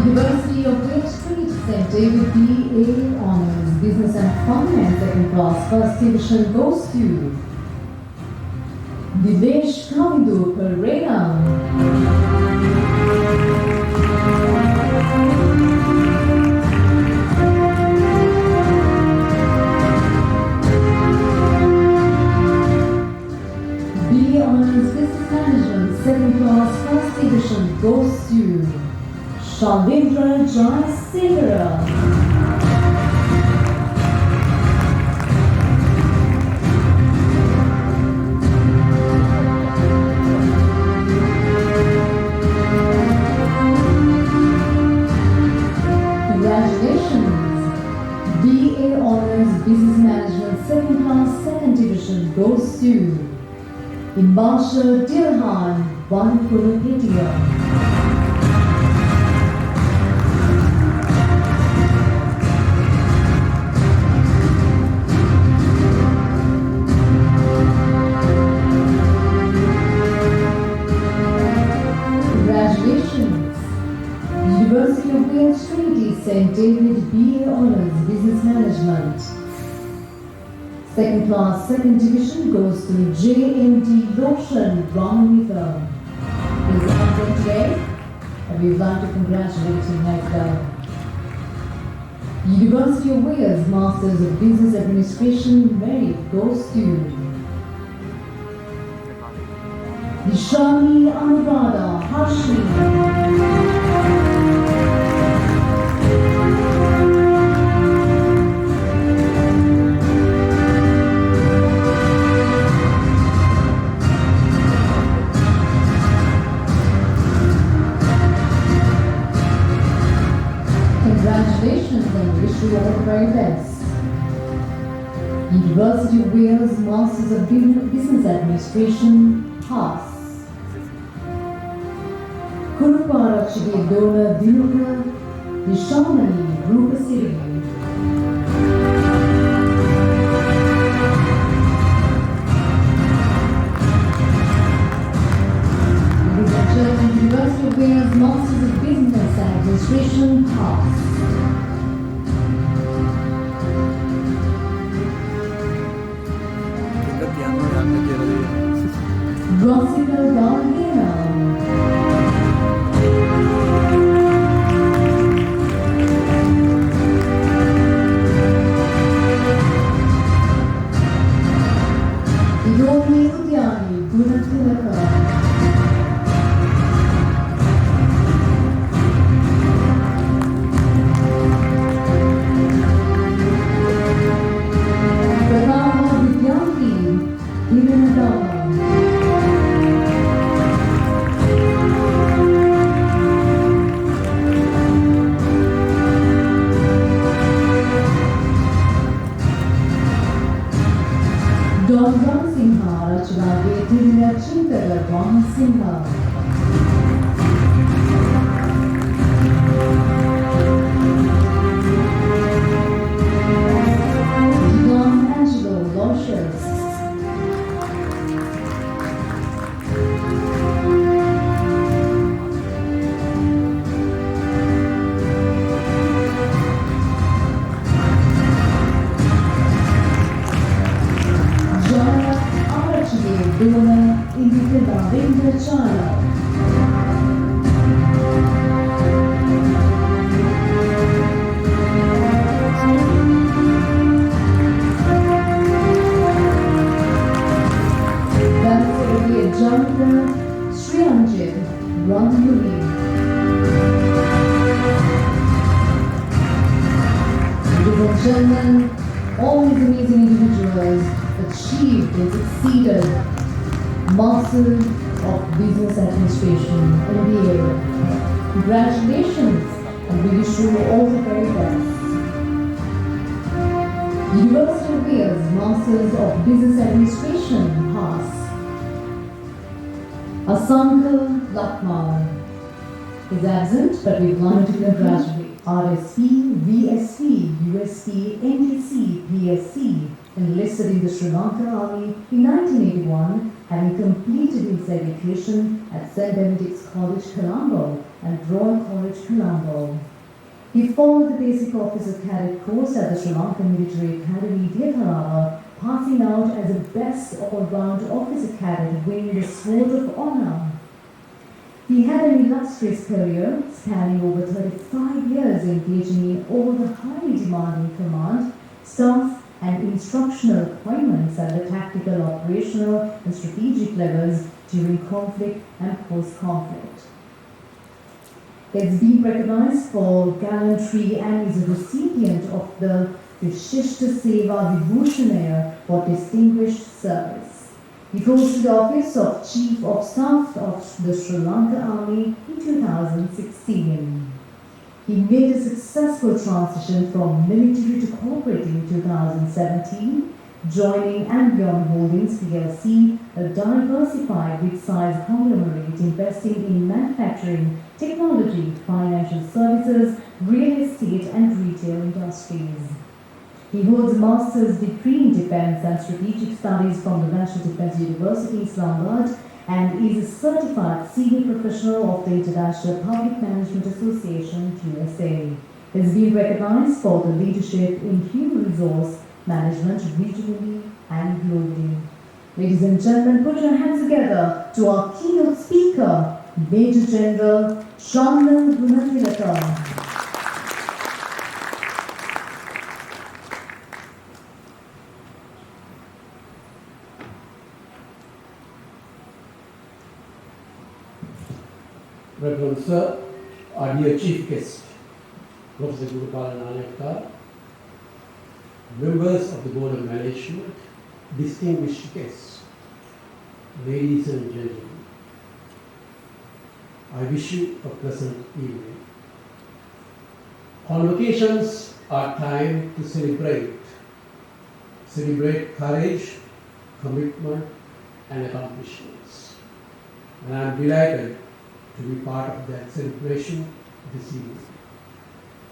University of Wales Trinity St. David BA Honours Business and Finance Second Class First Division goes to Divesh Kavidu Pereira. Honours Business Management Second Class First Division goes to Shalvendra Jayasekara. Congratulations! BA Honours Business Management Second Class Second Division goes to Imbasha Dilhan Vanpurapetia. Congratulations! University of Wales Trinity St. David BA Honours Business Management. Second class, second division goes to JMD Roshan Ramanitha. He is absent today, and we would like to congratulate him right now. University of Wales Masters of Business Administration merit goes to Nishani Anuradha Harshni. Congratulations and wish you all the very best. University of Wales Masters of Business Administration, Pass. Kurupara Chidona Dinuka Nishamani Rupasiri. University of Wales Masters of Business Administration, Pass. Rosita Galliano. Yomi Udyani Gunatilaka. Pranama Vidyanti Irinadama. Don Ramsingha Rachunage Tirina Chintagar Ramsingha. Don Angelo Loshers. Jaya Arachide Dona Indipenda Vendra Chana. That's Janita Srianjit Ramyuni. Ladies and gentlemen, all these amazing individuals achieved and succeeded Masters of Business Administration MBA. Congratulations and we wish you all the very best. University of Wales Masters of Business Administration, Pass. Asankar Lakmal is absent, but we want to congratulate RSP, VSP, USP, NDC, PSC, enlisted in the Sri Lanka Army in 1981, having completed his education at St. Benedict's College, Colombo and Royal College, Colombo. He followed the Basic Officer Cadet course at the Sri Lankan Military Academy, Dekarava, passing out as a best all-round officer cadet, winning the Sword of Honour. He had an illustrious career spanning over 35 years, engaging in all the highly demanding command, staff and instructional appointments at the tactical, operational and strategic levels during conflict and post-conflict. It's been recognized for gallantry and is a recipient of the Vishishta Seva Vibhushanaya for distinguished service. He rose to the office of Chief of Staff of the Sri Lanka Army in 2016. He made a successful transition from military to corporate in 2017, joining Ambion Holdings PLC, a diversified mid-sized conglomerate investing in manufacturing, technology, financial services, real estate and retail industries. He holds a master's degree in defense and strategic studies from the National Defense University, Islamabad, and is a certified senior professional of the International Public Management Association, USA. He has been recognized for the leadership in human resource management regionally and globally. Ladies and gentlemen, put your hands together to our keynote speaker, Major General Shamlan Gunatilaka. Reverend Sir, our dear Chief Guest, Professor Gurupala Nanakar, members of the Board of Management, distinguished guests, ladies and gentlemen, I wish you a pleasant evening. Convocations are time to celebrate courage, commitment, and accomplishments. And I am delighted to be part of that celebration this evening.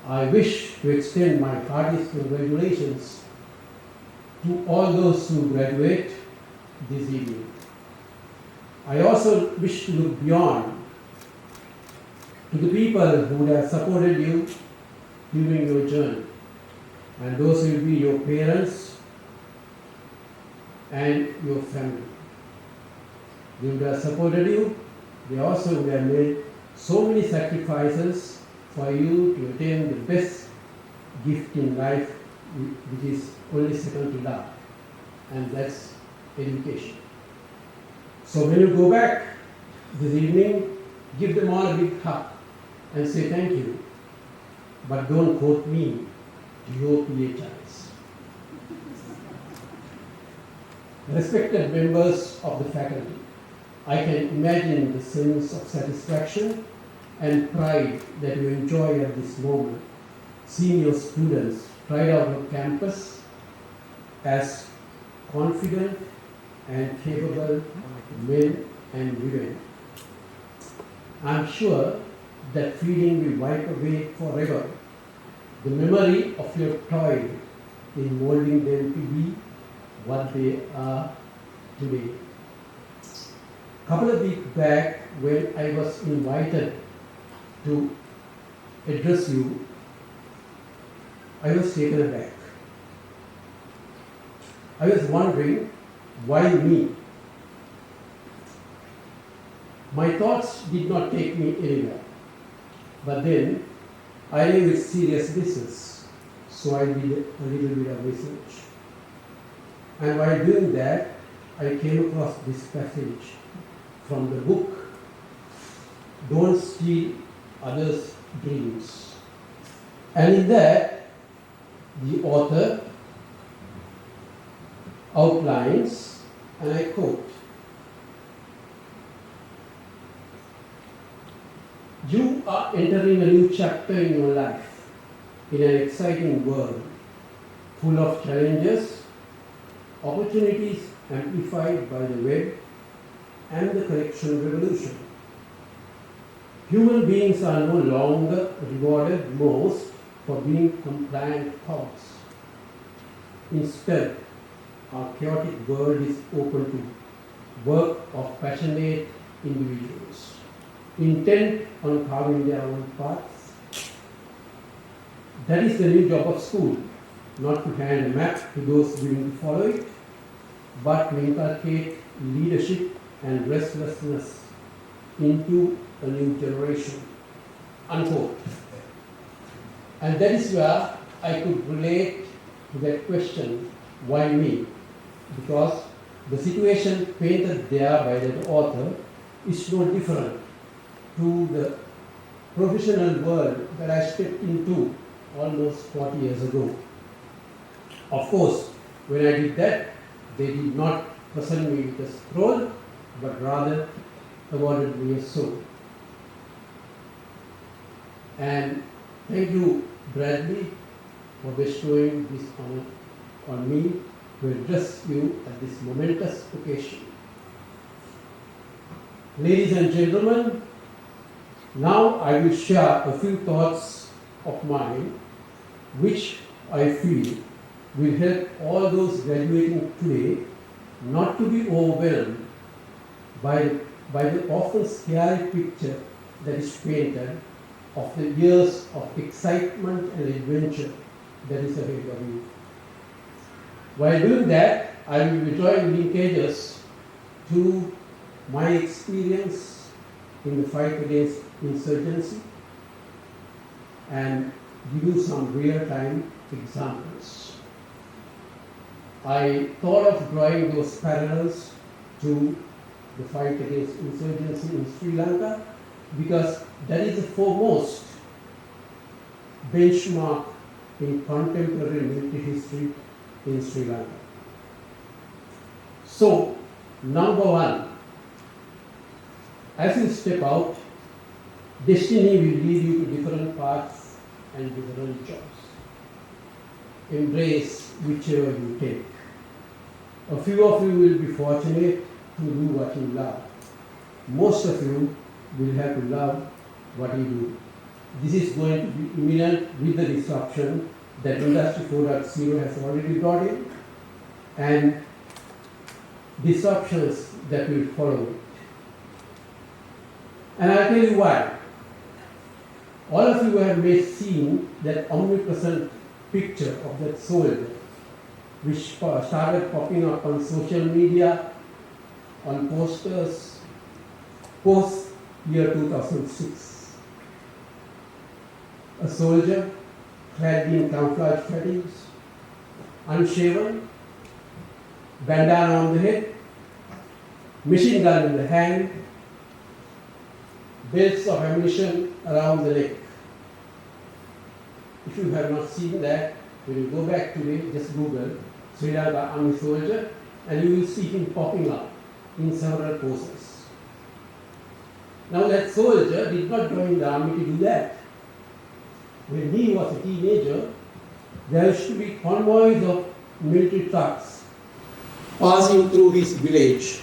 I wish to extend my heartiest congratulations to all those who graduate this evening. I also wish to look beyond to the people who have supported you during your journey, and those will be your parents and your family. They would have supported you. They also would have made so many sacrifices for you to attain the best gift in life, which is only second to love, and that's education. So when you go back this evening, give them all a big hug and say thank you, but don't quote me to your PHIs. Respected members of the faculty, I can imagine the sense of satisfaction and pride that you enjoy at this moment, seeing your students ride out of campus as confident and capable men and women. I'm sure that feeling will wipe away forever the memory of your toil in molding them to be what they are today. A couple of weeks back, when I was invited to address you, I was taken aback. I was wondering, why me? My thoughts did not take me anywhere. But then, I knew it's serious business, so I did a little bit of research. And while doing that, I came across this passage from the book, Don't Steal Others' Dreams. And in that, the author outlines, and I quote, "You are entering a new chapter in your life, in an exciting world, full of challenges, opportunities amplified by the web and the connection revolution. Human beings are no longer rewarded most for being compliant thoughts. Instead, our chaotic world is open to work of passionate individuals, intent on carving their own paths. That is the new job of school, not to hand a map to those willing to follow it, but to inculcate leadership and restlessness into a new generation." Unquote. And that is where I could relate to that question, why me? Because the situation painted there by that author is no different to the professional world that I stepped into almost 40 years ago. Of course, when I did that, they did not present me with a scroll, but rather awarded me a sword. And thank you, Bradley, for bestowing this honor on me to address you at this momentous occasion. Ladies and gentlemen, now I will share a few thoughts of mine which I feel will help all those graduating today not to be overwhelmed by the often scary picture that is painted of the years of excitement and adventure that is ahead of you. While doing that, I will be drawing linkages to my experience in the fight against insurgency and give you some real-time examples. I thought of drawing those parallels to the fight against insurgency in Sri Lanka because that is the foremost benchmark in contemporary military history in Sri Lanka. So, number one, as you step out, destiny will lead you to different paths and different jobs. Embrace whichever you take. A few of you will be fortunate to do what you love. Most of you will have to love what you do. This is going to be imminent with the disruption that Industry 4.0 has already brought in and disruptions that will follow it. And I'll tell you why. All of you have seen that omnipresent picture of that soldier which started popping up on social media, on posters, post year 2006. A soldier clad in camouflage fatigues, unshaven, bandana on the head, machine gun in the hand, belts of ammunition around the neck. If you have not seen that, when you go back today, just Google Sri Lanka Army soldier and you will see him popping up in several poses. Now that soldier did not join the army to do that. When he was a teenager, there used to be convoys of military trucks passing through his village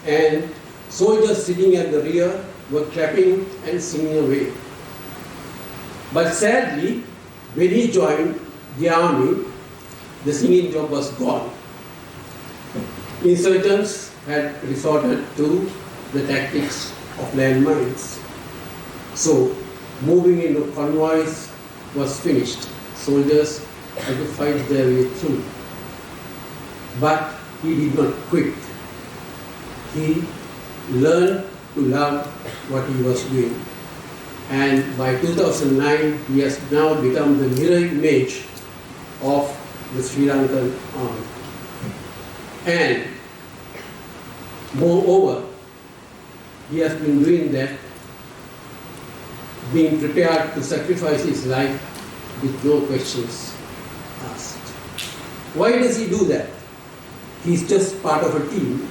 and soldiers sitting at the rear were clapping and singing away. But sadly, when he joined the army, the singing job was gone. Insurgents had resorted to the tactics of landmines. So, moving into convoys was finished. Soldiers had to fight their way through. But he did not quit. He learned to love what he was doing. And by 2009, he has now become the mirror image of the Sri Lankan army. And moreover, he has been doing that, being prepared to sacrifice his life with no questions asked. Why does he do that? He's just part of a team,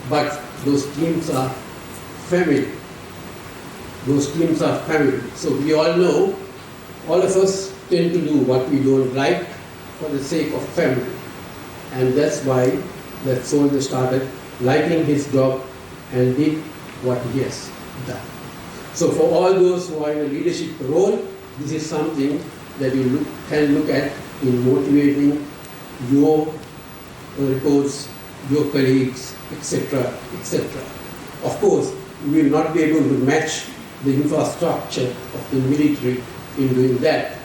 but those teams are family. Those teams are family. So we all know, all of us tend to do what we don't like for the sake of family. And that's why that soldier started liking his job and did what he has done. So for all those who are in a leadership role, this is something that you can look at in motivating your reports, your colleagues, etc., etc. Of course, we will not be able to match the infrastructure of the military in doing that.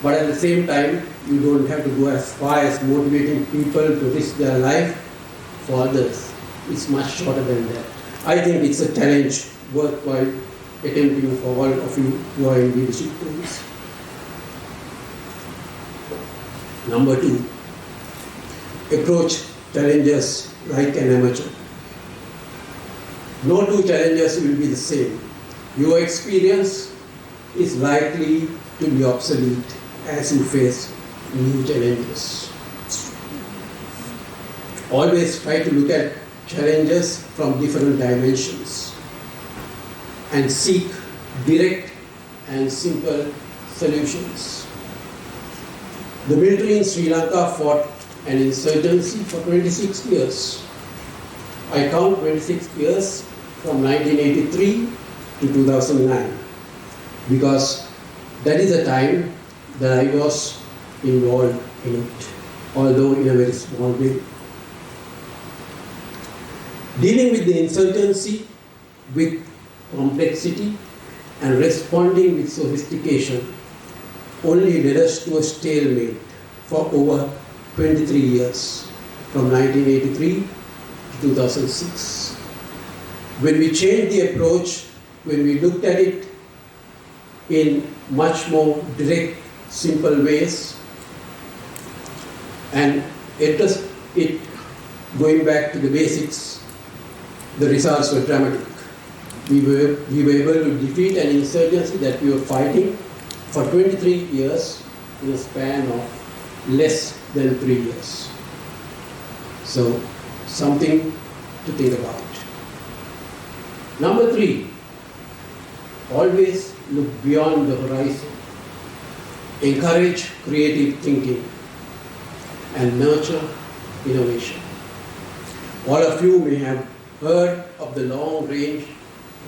But at the same time, you don't have to go as far as motivating people to risk their life for others. It's much shorter than that. I think it's a challenge worthwhile attempting for all of you who are in leadership roles. Number 2, approach challenges like an amateur. No two challenges will be the same. Your experience is likely to be obsolete as you face new challenges. Always try to look at challenges from different dimensions and seek direct and simple solutions. The military in Sri Lanka fought an insurgency for 26 years. I count 26 years from 1983 to 2009 because that is the time that I was involved in it, although in a very small way. Dealing with the insurgency with complexity and responding with sophistication only led us to a stalemate for over 23 years, from 1983 to 2006. When we changed the approach, when we looked at it in much more direct, simple ways, and it going back to the basics, the results were dramatic. We were able to defeat an insurgency that we were fighting for 23 years in a span of less than 3 years. So, something to think about. Number 3, always look beyond the horizon. Encourage creative thinking and nurture innovation. All of you may have heard of the long-range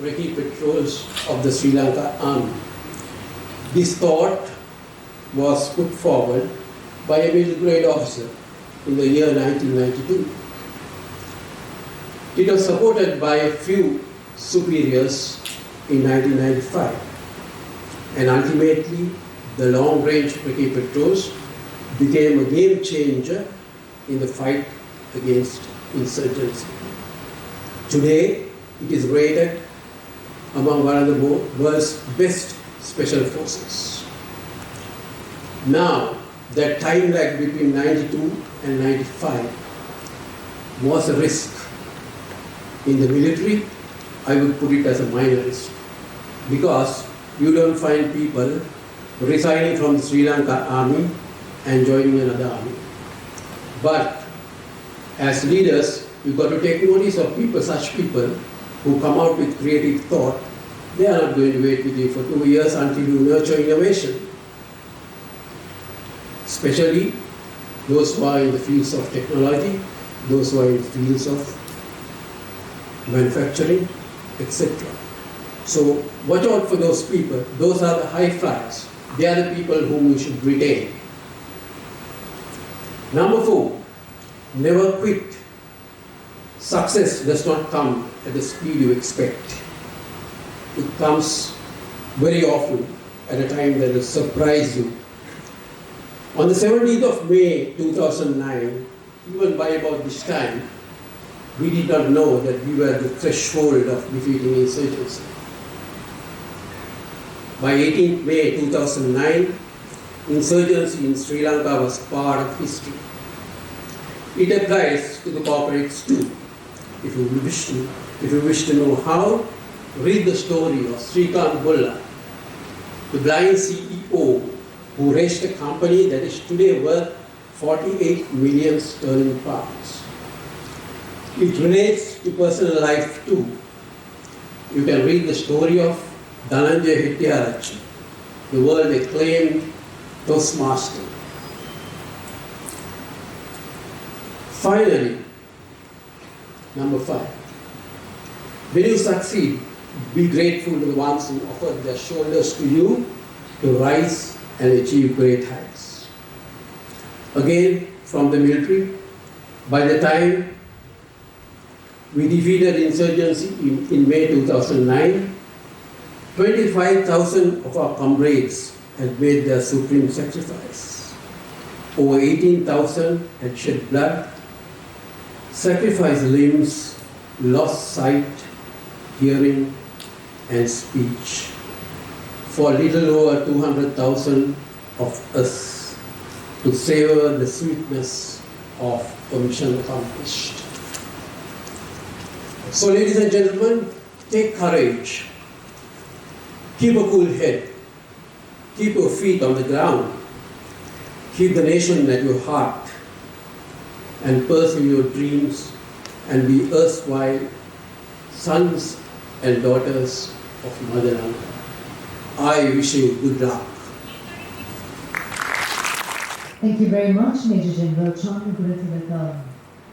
recce patrols of the Sri Lanka Army. This thought was put forward by a middle grade officer in the year 1992. It was supported by a few superiors in 1995, and ultimately the long-range recce patrols became a game changer in the fight against insurgency. Today, it is rated among one of the world's best special forces. Now, that time lag between 92 and 95 was a risk. In the military, I would put it as a minor risk, because you don't find people resigning from the Sri Lanka army and joining another army. But as leaders, you've got to take notice of people, such people who come out with creative thought. They are not going to wait with you for 2 years until you nurture innovation. Especially those who are in the fields of technology, those who are in the fields of manufacturing, etc. So watch out for those people. Those are the high flyers. They are the people whom you should retain. Number 4, never quit. Success does not come at the speed you expect. It comes very often at a time that will surprise you. On the 17th of May 2009, even by about this time, we did not know that we were at the threshold of defeating insurgency. By 18th May 2009, insurgency in Sri Lanka was part of history. It applies to the corporates too. If you wish to know how, read the story of Srikant Bulla, the blind CEO who raised a company that is today worth 48 million sterling pounds. It relates to personal life too. You can read the story of Dhananjay Hettiarachchi, the world acclaimed Toastmaster. Finally, number 5. When you succeed, be grateful to the ones who offered their shoulders to you to rise and achieve great heights. Again, from the military, by the time we defeated insurgency in May 2009, 25,000 of our comrades had made their supreme sacrifice. Over 18,000 had shed blood, sacrificed limbs, lost sight, hearing, and speech. For a little over 200,000 of us to savor the sweetness of a mission accomplished. So, ladies and gentlemen, take courage Keep a cool head. Keep your feet on the ground. Keep the nation at your heart. And pursue your dreams and be erstwhile sons and daughters of Motherland. I wish you good luck. Thank you very much, Major General Chandragurithilaka.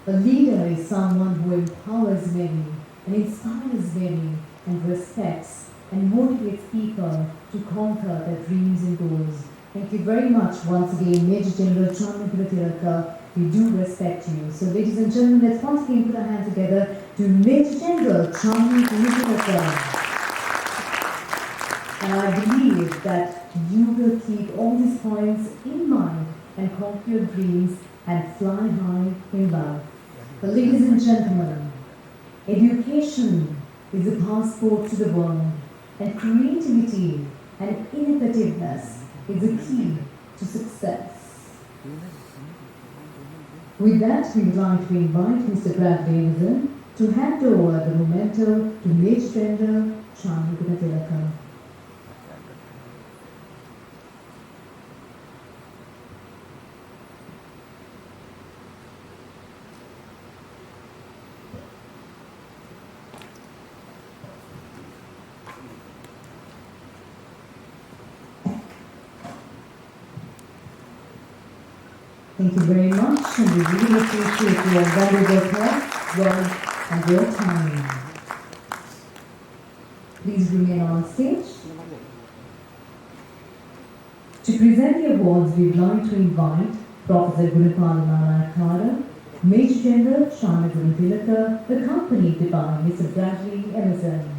A leader is someone who empowers many and inspires many and respects and motivates people to conquer their dreams and goals. Thank you very much once again, Major General Chandragurithilaka. We do respect you. So, ladies and gentlemen, let's once again put our hands together to Major General Chandragurithilaka. And I believe that you will keep all these points in mind and conquer your dreams and fly high in life. But ladies and gentlemen, education is a passport to the world, and creativity and innovativeness is a key to success. With that, we would like to invite Mr. Brad Davidson to hand over the memento to Major General Chandragurithilaka. Thank you very much, and we really appreciate your valuable thoughts, work, and your time. Please remain on stage. To present the awards, we would like to invite Professor Gurupal Nayanakara, Major General Chandragurithilaka, accompanied by Mr. Bradley Emerson.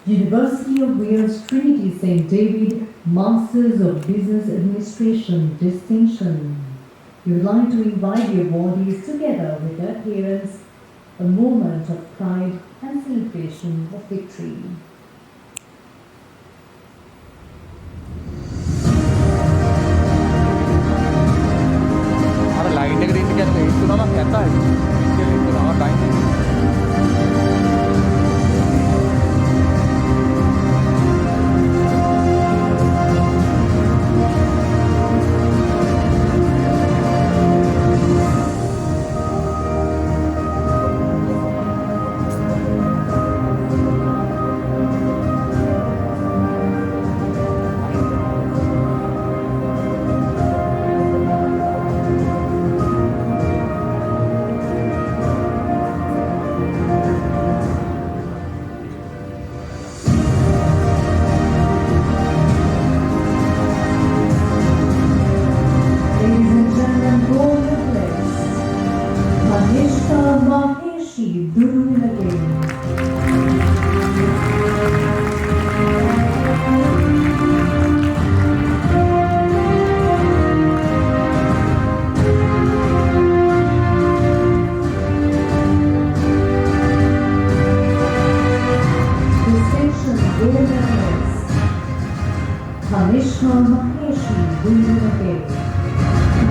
University of Wales Trinity St. David Masters of Business Administration distinction. We would like to invite the awardees together with their parents, a moment of pride and celebration of victory. अरे light के दिन क्या इतना ना कहता है इसके लिए तो और time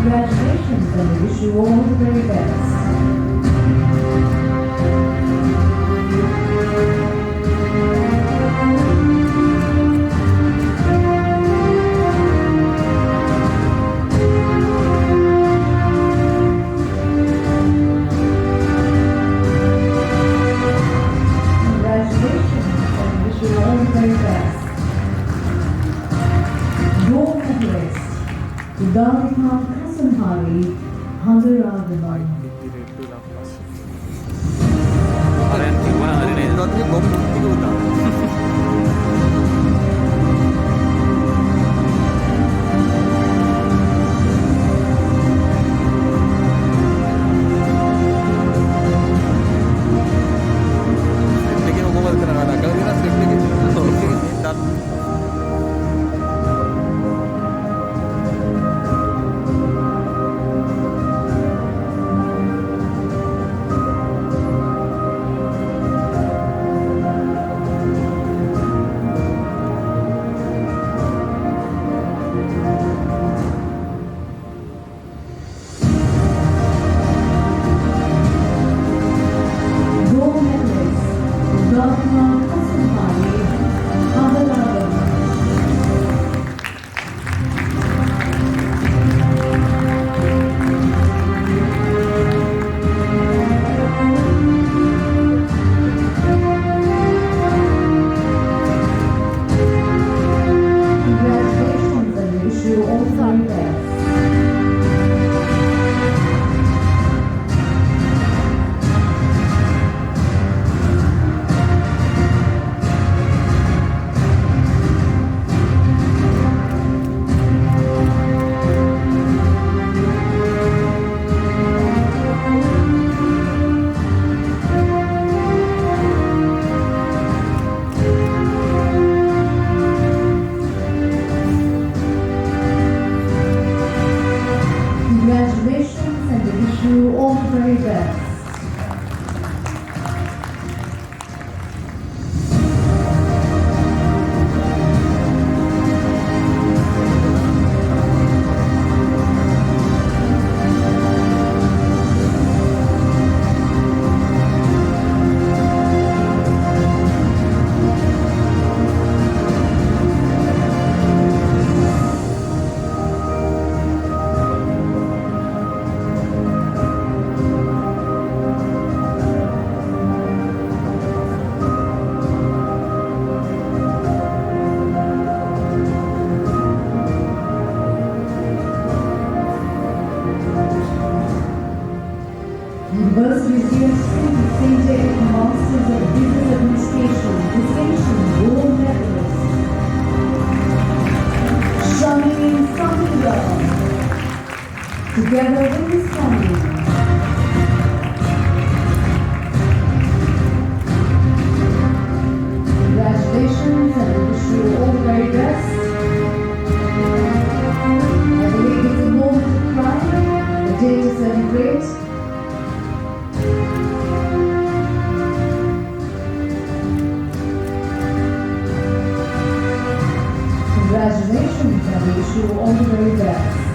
Congratulations, and we wish you all the very best. Congratulations, and we wish you all the very best. Your medalist, Udalika Kasamhari, Handaragaman. अरे गimana hari ini itu tuh bom itu udah लेकिन वो बात करना था कल ना script की dan wish you all the very best.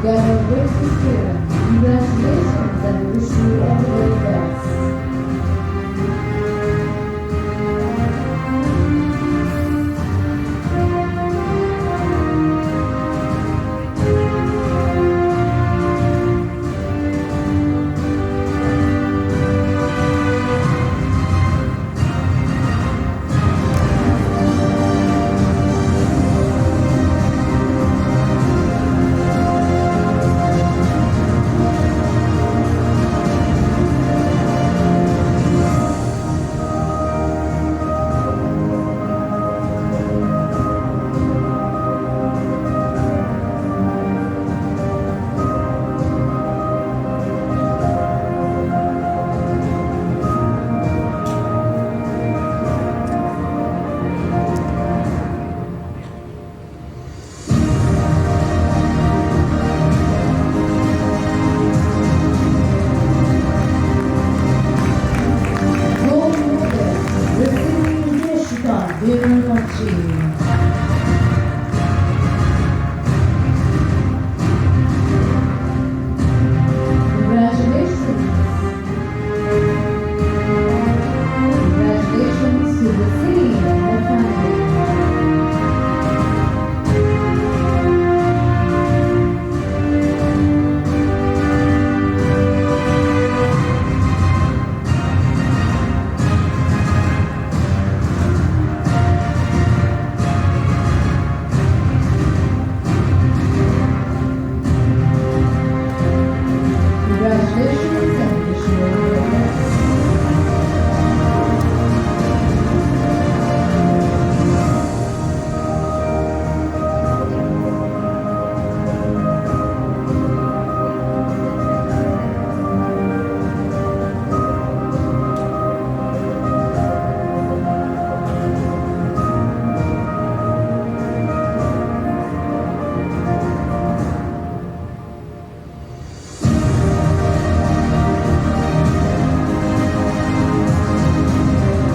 You are a great student. Congratulations and we wish you all the very best. Gold medal receiving Jessica Bmich. Congratulations. Congratulations to the city and her family. Congratulations and wish you all the best.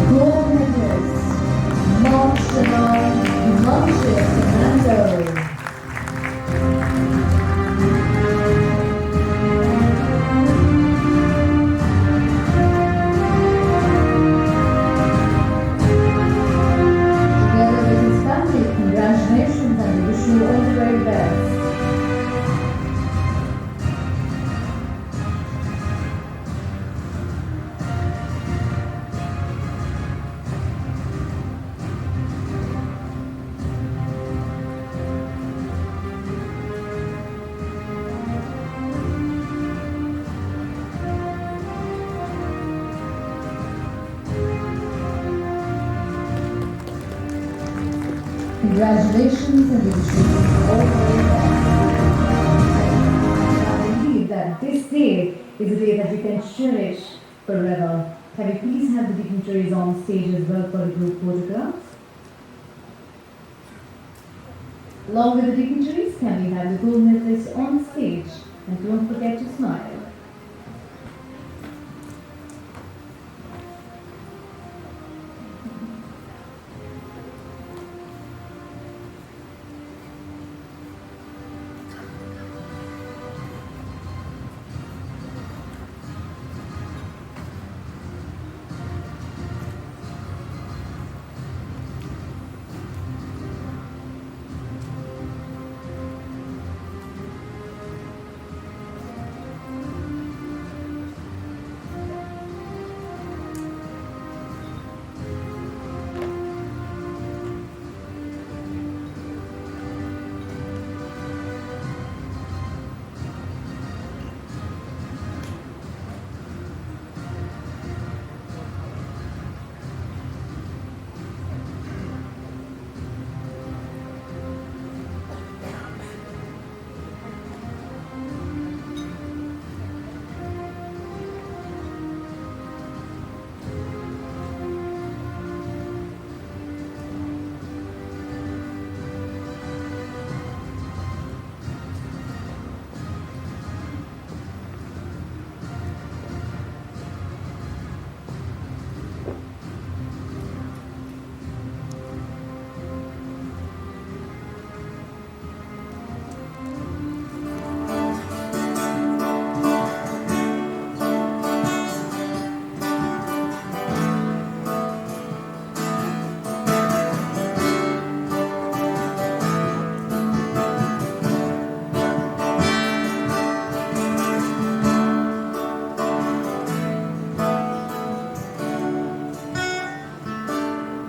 Gold medalist, Marshall Fernando. Together with his family, congratulations and we wish you all the very best. Congratulations and we wish you all the very best. I believe that this day is a day that we can cherish forever. Can we please have the dignitaries on stage as well for a group photograph? Along with the dignitaries, can we have the gold medalists on stage? And don't forget to smile.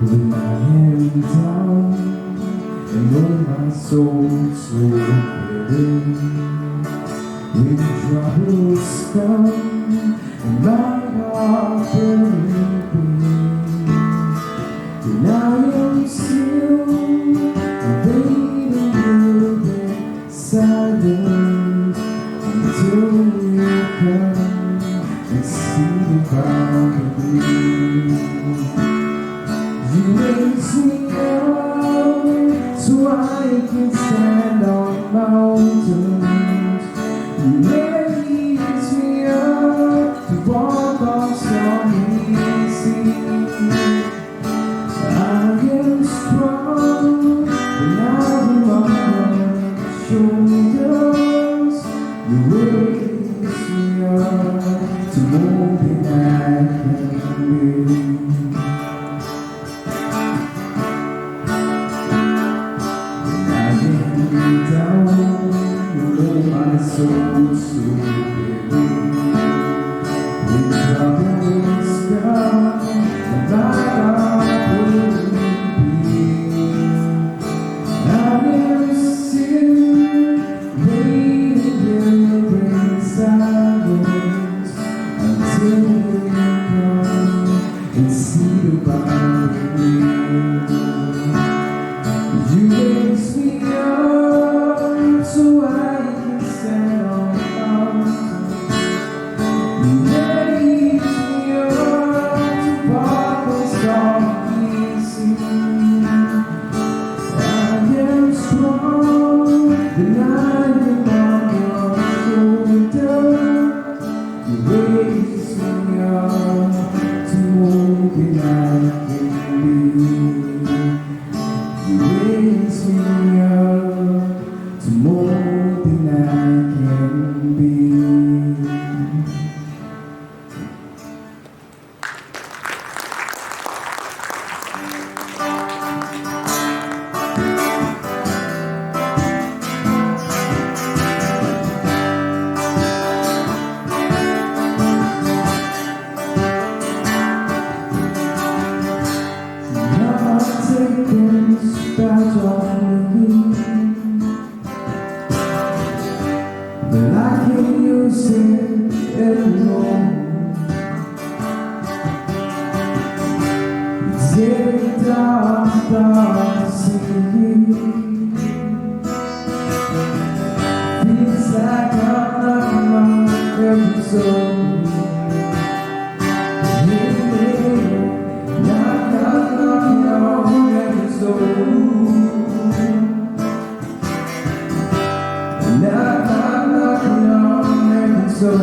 When I am down and know my soul so weary, when troubles come and my heart burning, when I am still waiting in silence until you come and see about me. You raise me up so I can stand on mountains. You raise me up to walk on stormy seas. I am strong when I'm on your shoulders. You raise me up to more than I can be. My soul so weary. When troubles come, my heart will be. I am still waiting in silence until you come and see about me. You raise me up so I can stand on mountains. You raise me up to walk on stormy seas. I am strong when I am on your shoulders. You raise me up to more than I can be. You raise me up to more than I can be. Not taking this badge off me, but I can't use it anymore. It's getting dark to see. Feels like I'm knocking on every door. Knocking on every door. Knocking on every door.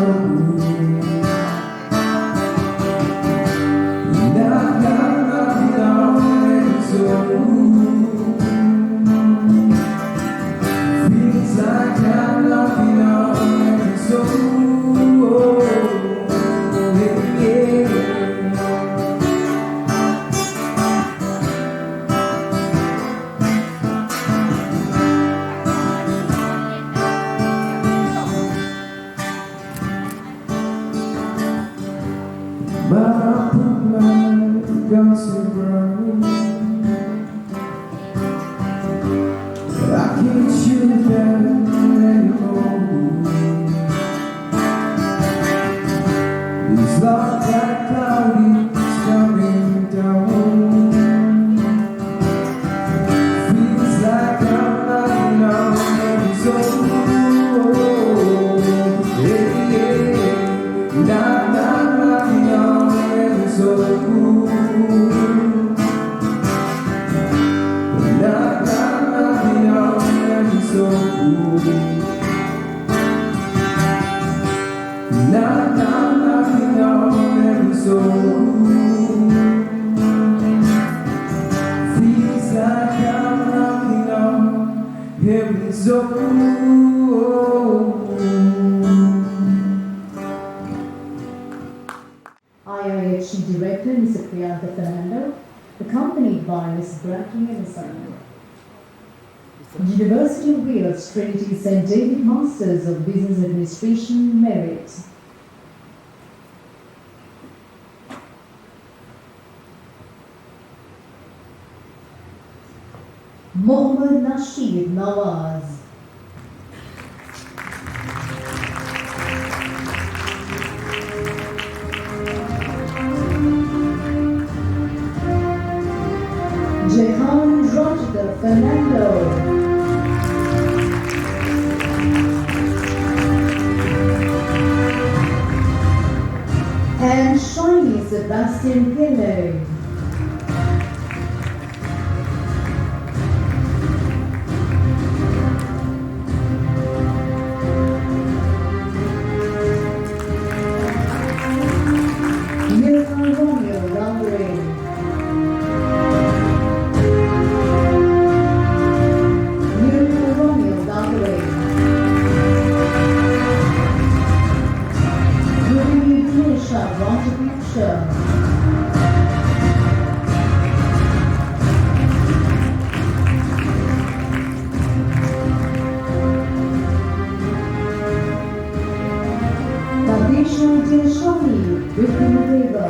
Knocking on every door. Feels like I'm knocking on every door. Yeah, yeah. But I put my guns to burn. I can't shoot them anymore. It's like that cloud is coming down. Feels like I'm knocking on every door. Yeah, yeah. Knocking on every door. Knocking on every door. Knocking on every door. Feels like I'm knocking on every door. IIHT Director Mr. Priyanka Fernando, accompanied by Ms. Bracking and Ms. University of Wales Trinity St. David Masters of Business Administration Merit. Mohammad Nasheed Nawaz. Jehan Roger Fernando. And Shiny Sebastian Pillay. Milton Romeo Langren. Milton Romeo Langren. Ruby Nisha Roger. Nadisha Dilshani, Vicky Mabeva.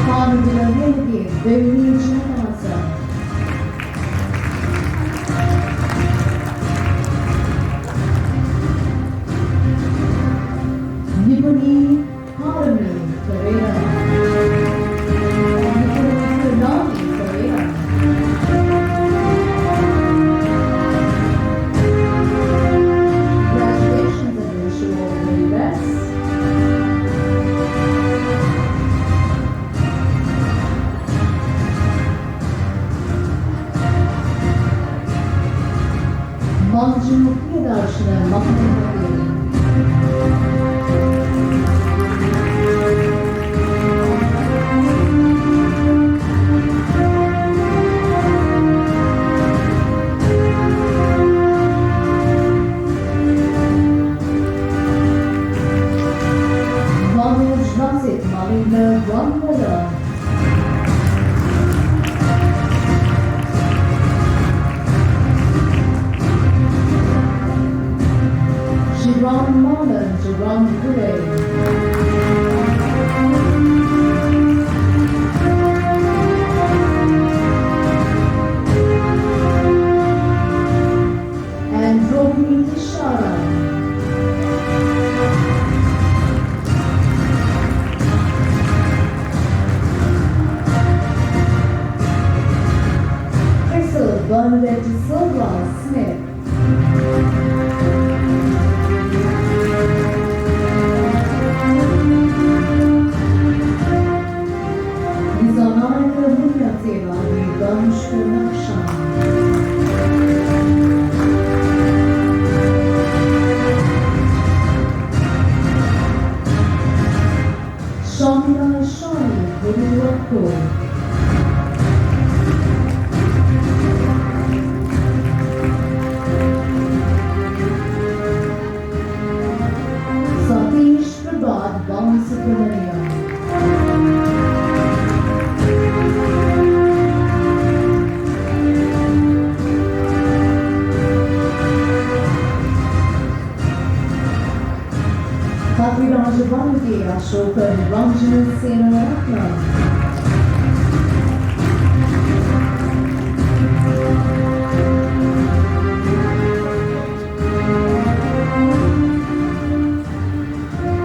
Pamela Henry, Bmich. Nipuni Harami Pereira. Nipuni Fernandi Pereira. Congratulations and wish you all the very best. Manju Priyadarshana Mahamudin. Manoj Vasit Malinda Gwangwala. Shiram Malan Shiram Gure. And Rohini Ishara. Crystal Bernadette Silva Smith. Nizanayka Munyateva Ganushka Nakshan. Shamila Shani Guru. Satish Prabhat Balasubramaniam. Kaviraj Bhavati Ashoka Ranjana Senaratnam.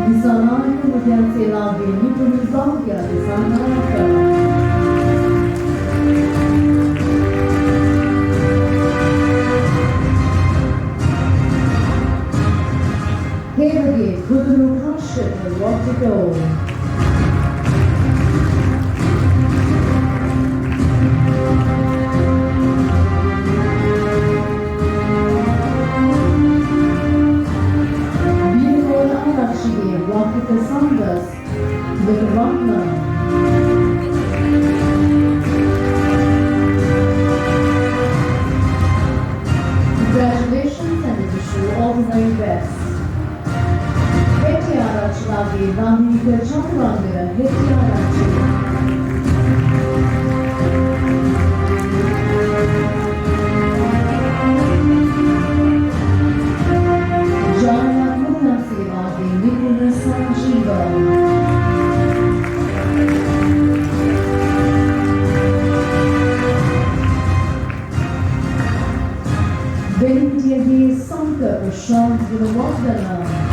Nisanayaka Mudyanselavi Nipuni Bhavya Nisanayaka. Kevagi Kuduru Kashyap Rotigo. Prashant Gunawardana.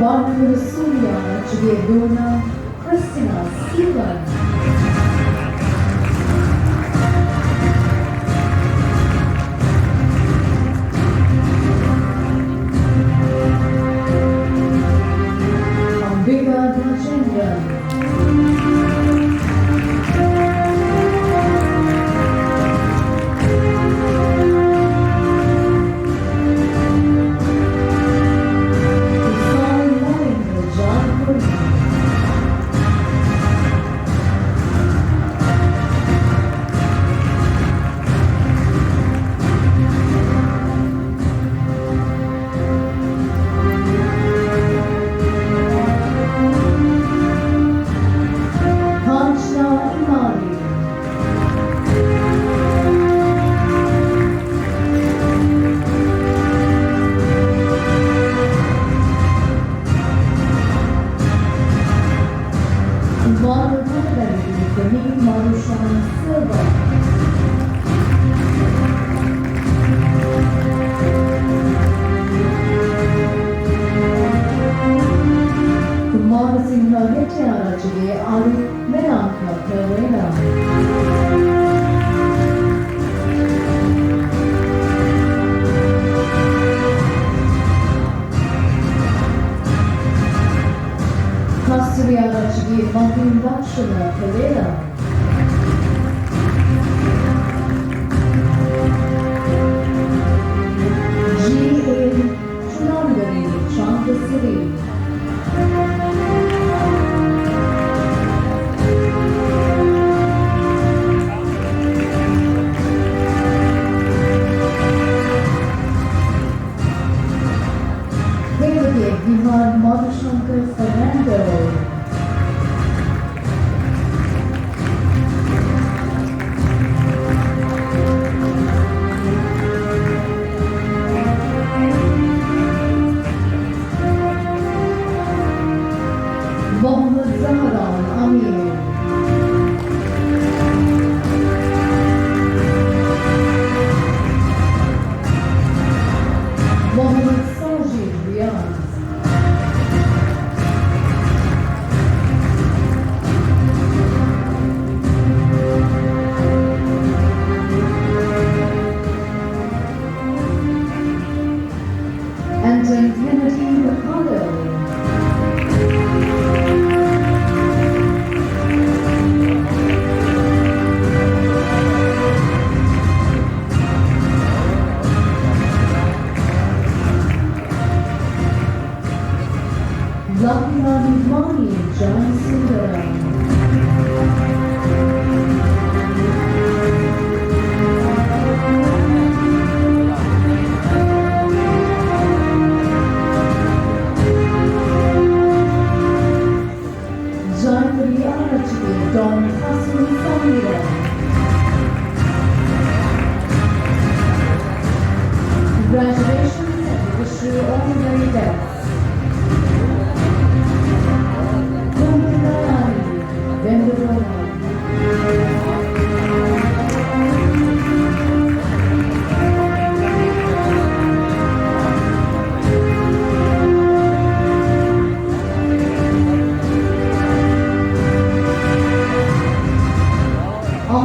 One Surya Chidona Christina Steven. Ambika Rajendran.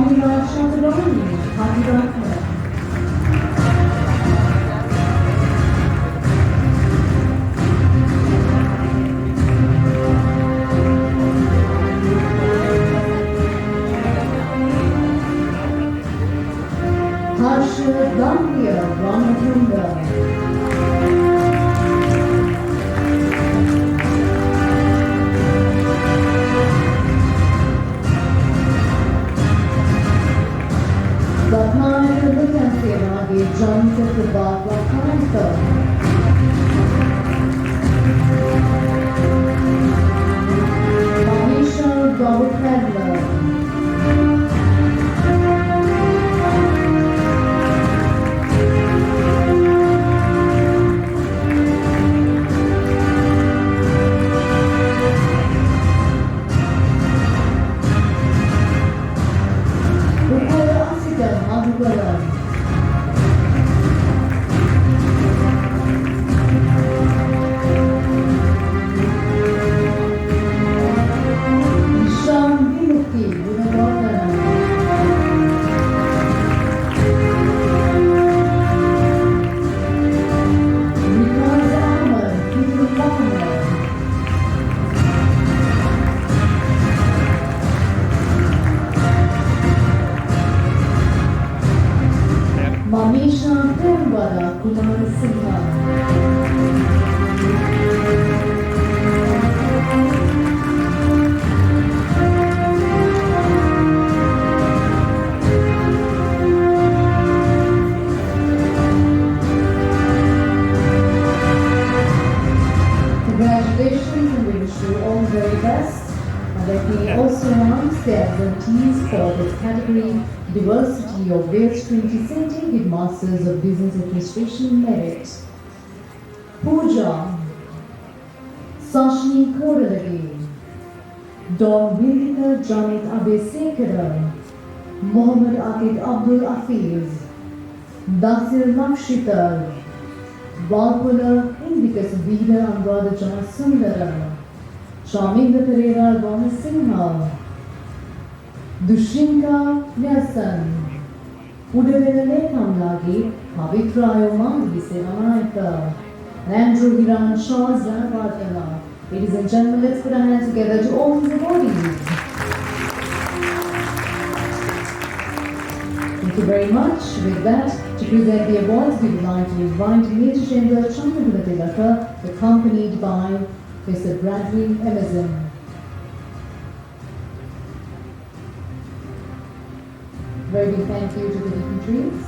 Amira Chaturani, Hariratna. Harsha Gambhir Ramatunda. Bapaya Lukanseva gave Jonathan to Bhagwa Kanta. Manisha Gaupadla. Mamisha Premwala Kumar Singha. Congratulations and we wish you all the very best. And let me also announce the absentees for this category Diversity of Wales 2020 with Masters of Business Administration Merit. Pooja Sashni Kodalagi, Dom Vindika Janit Abesekara, Mohammed Akid Abdul Afiz, Dasir Nakshitar, Valpula Indicus Vida Anwada Jana Sundara, Shaminda Pereira Ramasingha, Dushinka Yasan, Udavela Kamlagi, Pavitrayo Mangi Sevanaika, Andrew Hiran Shaw's Ranavatana. Ladies and gentlemen, let's put our hands together to all the bodies. Thank you very much. With that, to present the awards, we would like to invite Major General Chandrakula Tilaka, accompanied by Mr. Bradley Emerson. Very big thank you to the dignitaries.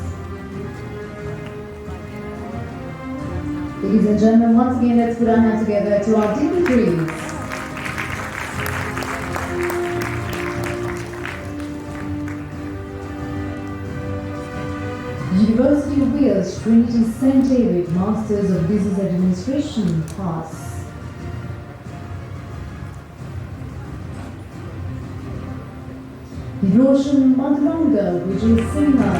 Ladies and gentlemen, once again, let's put our hands together to our dignitaries. University of Wales, Trinity St. David, Masters of Business Administration, pass. Roshan Madhuranga, Vijay Singha.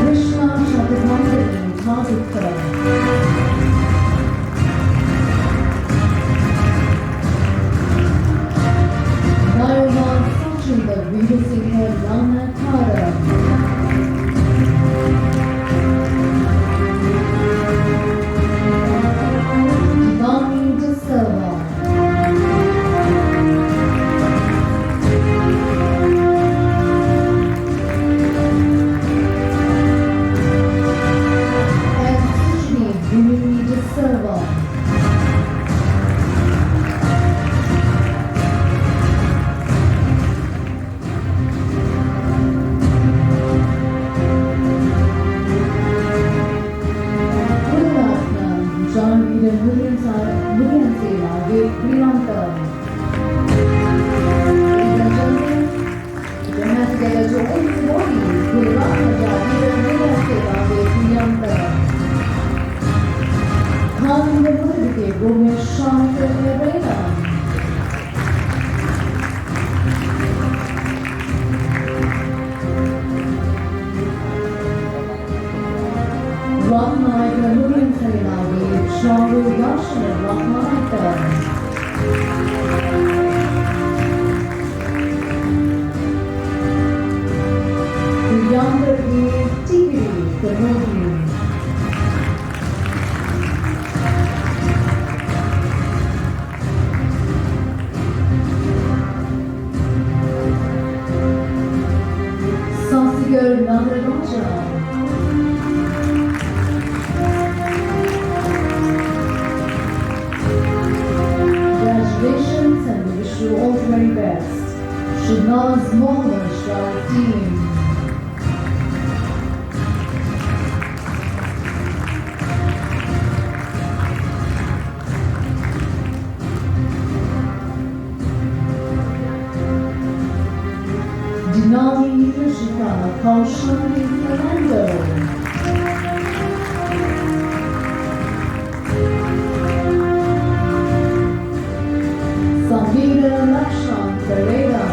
Krishna Chaturvedi, Madhukar. Nayoman Sachinda, Vijay Singha, Lana Kara. One night Bmich Sharu Darshan Rahmanikar. The younger is Tigiri, the Mohi. Sasigar Nagaraja. Congratulations and we wish you all the very best. Shabnaz Mohammed Shah team. Dinali Rishika Kaushani Fernando. Samira Lakshan Pereira.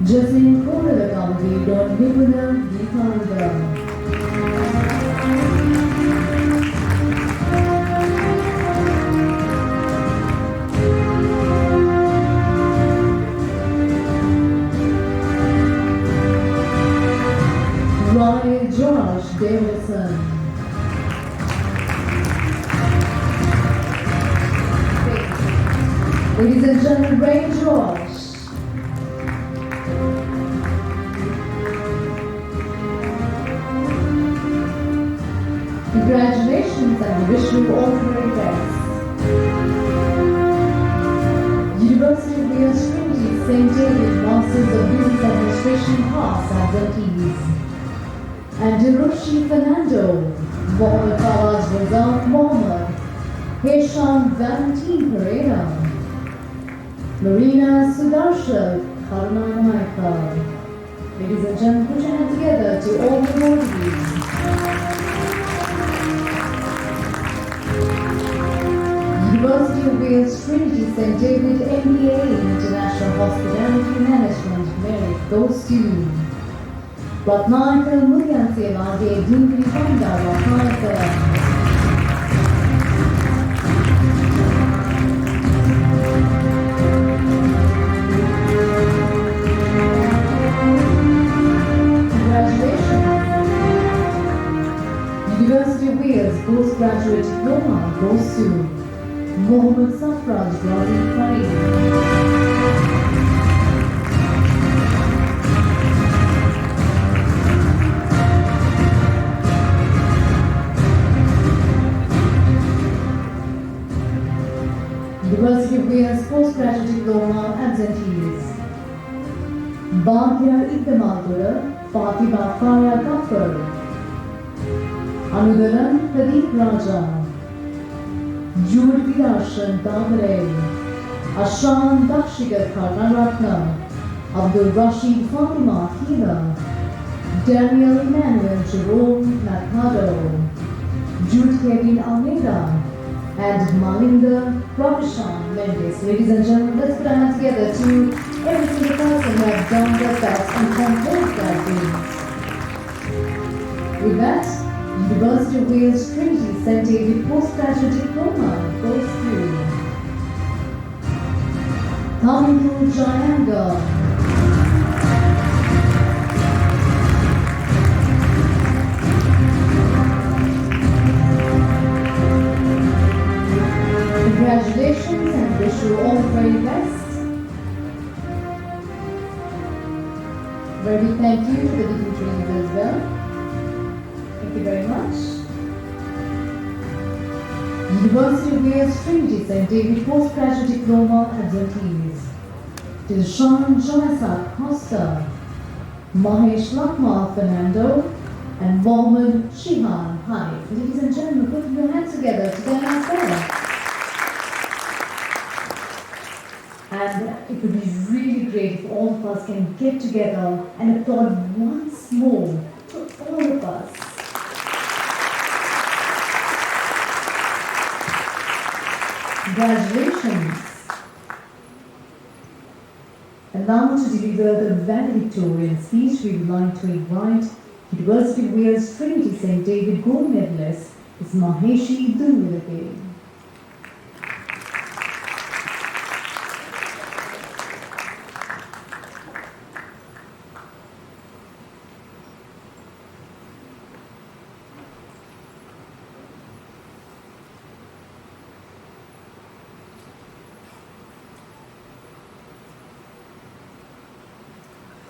Jasin Kodalagami Don Vipuna Gitanga. Ronnie George Davidson. Ladies and gentlemen, Ray George. Congratulations and we wish you all the very best. University of Wales Trinity St. David Masters of Business Administration Pass absentees. And Hiroshi Fernando, Mohammed Fawaz Razak Mohammed, Hesham Valentin Pereira, Marina Sudarshan Karna Michael. Ladies and gentlemen, put your hands together to all the awardees. University of Wales Trinity St. David MBA in International Hospitality Management merit goes to Ratnakar Muryansevaage Dungri Panda Ratnakar. Congratulations. University of Wales Postgraduate Diploma goes to Mohammed Safraj Razi Farid. University of Wales Postgraduate Diploma absentees. Bhagya Ikdamalpura, Fatima Farah Ghaffar. Anudaran Pradeep Raja. Jude Vidarshan Damre. Ashan Dakshigar Karnaratna. Abdul Rashid Fatima Hira. Daniel Emmanuel Jerome Mercado. Jude Kevin Almeida. And Malinda Ravishan Mendes. Ladies and gentlemen, let's put our hands together to every single person who have done their best and composed their dreams. With that, University of Wales Trinity St. David Postgraduate Diploma goes to Tamilu Jayanga. Congratulations and wish you all the very best. Very big thank you to the dignitaries as well. Thank you very much. University of Wales Trinity St. David Postgraduate Diploma absentees. Dilshan Jonasa Costa, Mahesh Lakma Fernando, and Mohammed Shihan Hanif. Ladies and gentlemen, put your hands together to them as well. And it would be really great if all of us can get together and applaud once more to all of us. Congratulations. And now to deliver the valedictorian speech, we would like to invite University of Wales Trinity St. David gold medalist, Ms. Maheshi Dunvilake.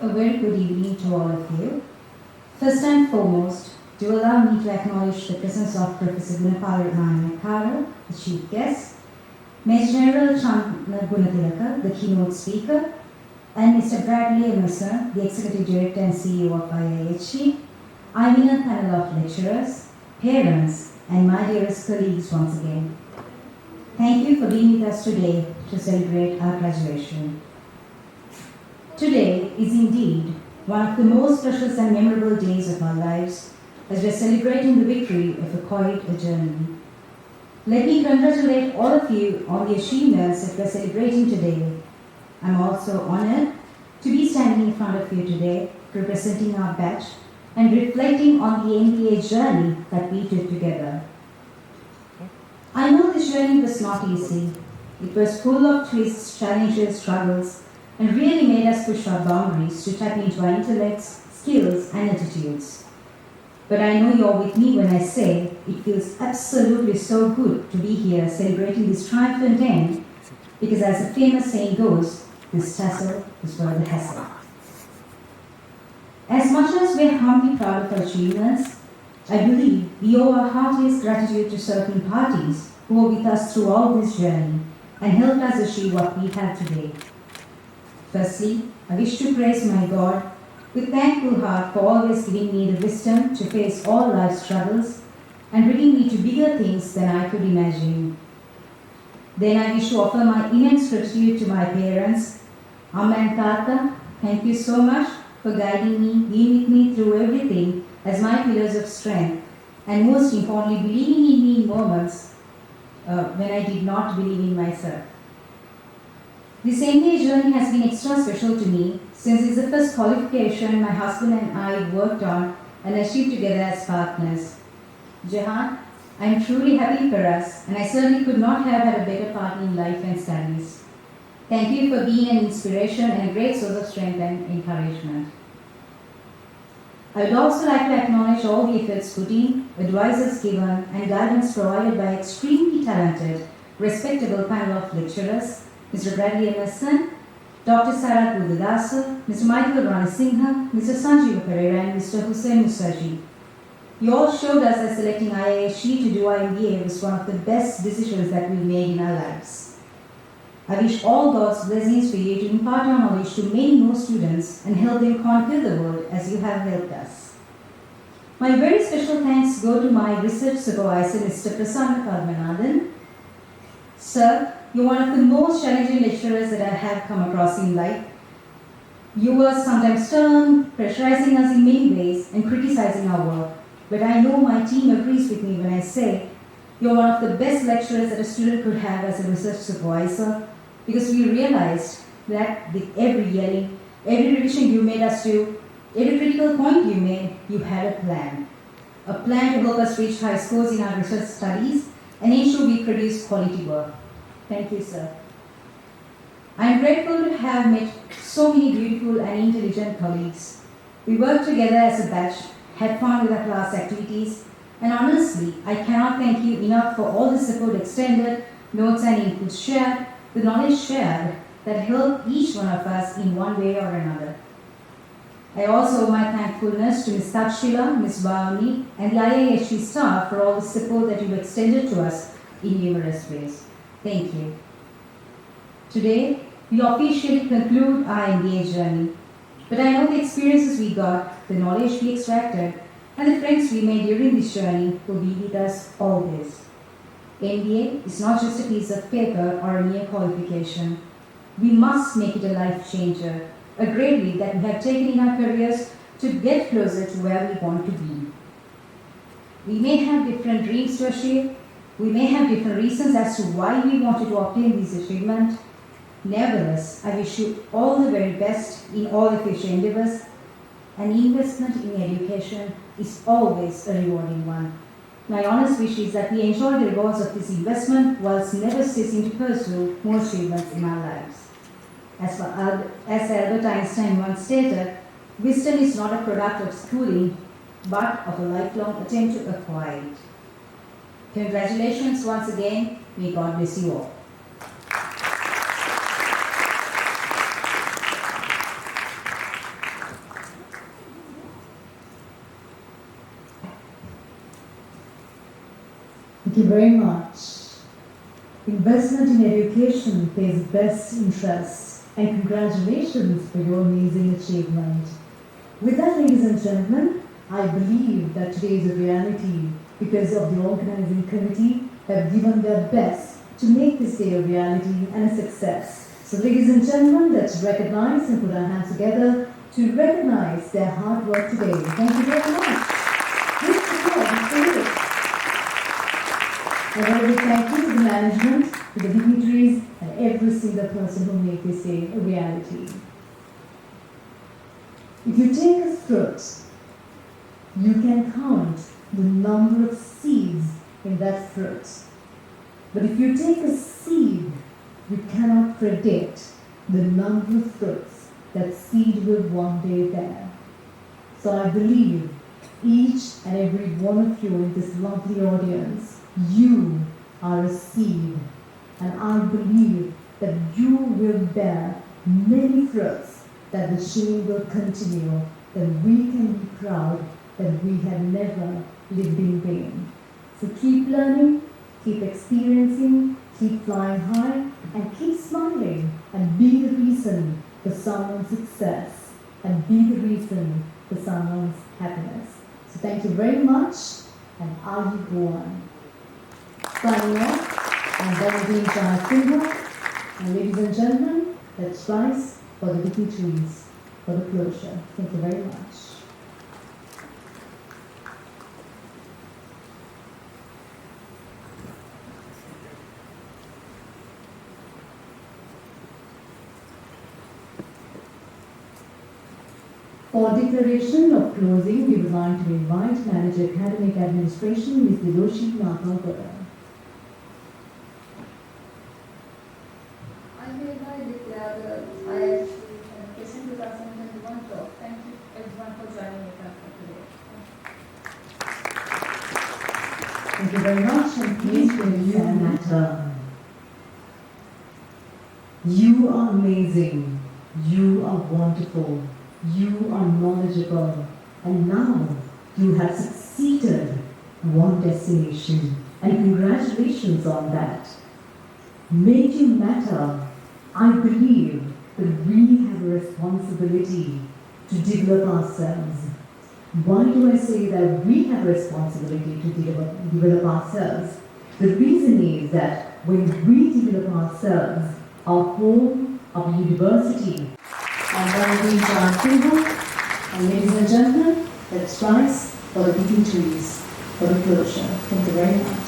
A very good evening to all of you. First and foremost, do allow me to acknowledge the presence of Professor Gunapal, the chief guest, Major General Chandra Gunatilaka, the keynote speaker, and Mr. Bradley Emerson, the Executive Director and CEO of IIHE, Ivina panel of lecturers, parents, and my dearest colleagues once again. Thank you for being with us today to celebrate our graduation. Today is indeed one of the most precious and memorable days of our lives as we are celebrating the victory of quite a journey. Let me congratulate all of you on the achievements that we are celebrating today. I'm also honored to be standing in front of you today, representing our batch and reflecting on the MBA journey that we took together. I know this journey was not easy. It was full of twists, challenges, struggles, and really made us push our boundaries to tap into our intellects, skills, and attitudes. But I know you're with me when I say it feels absolutely so good to be here celebrating this triumphant end, because as the famous saying goes, this tassel is for the hassle. As much as we're humbly proud of our achievements, I believe we owe our heartiest gratitude to certain parties who were with us throughout this journey and helped us achieve what we have today. Firstly, I wish to praise my God with thankful heart for always giving me the wisdom to face all life's struggles and bringing me to bigger things than I could imagine. Then I wish to offer my immense gratitude to my parents. Amma and Tata, thank you so much for guiding me, being with me through everything as my pillars of strength, and most importantly, believing in me in moments when I did not believe in myself. This MBA journey has been extra special to me since it's the first qualification my husband and I worked on and achieved together as partners. Jahan, I am truly happy for us, and I certainly could not have had a better partner in life and studies. Thank you for being an inspiration and a great source of strength and encouragement. I would also like to acknowledge all the efforts put in, advices given, and guidance provided by extremely talented, respectable panel of lecturers, Mr. Bradley Emerson, Dr. Sarah Gudadasa, Mr. Michael Ranasinghe, Mr. Sanjeev Pereira, and Mr. Hussain Musaji. You all showed us that selecting IIHE to do our MBA was one of the best decisions that we made in our lives. I wish all God's blessings for you to impart your knowledge to many more students and help them conquer the world as you have helped us. My very special thanks go to my research supervisor, Mr. Prasanna Padmanathan. Sir, you're one of the most challenging lecturers that I have come across in life. You were sometimes stern, pressurizing us in many ways and criticizing our work. But I know my team agrees with me when I say you're one of the best lecturers that a student could have as a research supervisor, because we realized that with every yelling, every revision you made us do, every critical point you made, you had a plan to help us reach high scores in our research studies and ensure we produce quality work. Thank you, sir. I am grateful to have met so many beautiful and intelligent colleagues. We worked together as a batch, had fun with our class activities, and honestly, I cannot thank you enough for all the support extended, notes and inputs shared, the knowledge shared that helped each one of us in one way or another. I also owe my thankfulness to Ms. Takshila, Ms. Bhavani, and the IIHE staff for all the support that you extended to us in numerous ways. Thank you. Today, we officially conclude our MBA journey, but I know the experiences we got, the knowledge we extracted, and the friends we made during this journey will be with us always. MBA is not just a piece of paper or a mere qualification. We must make it a life changer, a great leap that we have taken in our careers to get closer to where we want to be. We may have different dreams to achieve, we may have different reasons as to why we wanted to obtain this achievement, Nevertheless, I wish you all the very best in all of your endeavors. An investment in education is always a rewarding one. My honest wish is that we enjoy the rewards of this investment whilst never ceasing to pursue more achievements in our lives. As Albert Einstein once stated, wisdom is not a product of schooling, but of a lifelong attempt to acquire it. Congratulations once again. May God bless you all. Thank you very much. Investment in education pays best interest, and congratulations for your amazing achievement. With that, ladies and gentlemen, I believe that today is a reality because of the organizing committee have given their best to make this day a reality and a success. So ladies and gentlemen, let's recognize and put our hands together to recognize their hard work today. Thank you very much. Please applaud for it. I want to thank you to the management, to the dignitaries, and every single person who made this day a reality. If you take a fruit, you can count the number of seeds in that fruit. But if you take a seed, you cannot predict the number of fruits that seed will one day bear. So I believe each and every one of you in this lovely audience, you are a seed, and I believe that you will bear many fruits, that the chain will continue, that we can be proud that we have never lived in vain. So keep learning, keep experiencing, keep flying high, and keep smiling, and be the reason for someone's success, and be the reason for someone's happiness. So thank you very much, and I will go on. Signing off, I'm Bmich and ladies and gentlemen, let's rise for the dignitaries for the closure. Thank you very much. For declaration of closing, we would like to invite Manager Academic Administration, Ms. Diloshi Nagagora. I hereby declare the IIT Education 2021 talk. Thank you everyone for joining with us today. Thank you very much, and please review the matter. You are amazing. You are wonderful. You are knowledgeable. And now you have succeeded one destination. And congratulations on that. Make you matter. I believe that we have a responsibility to develop ourselves. Why do I say that we have a responsibility to develop ourselves? The reason is that when we develop ourselves, our home, our university, and ladies and gentlemen, let's rise for the dignitaries for the closure. Thank you very much.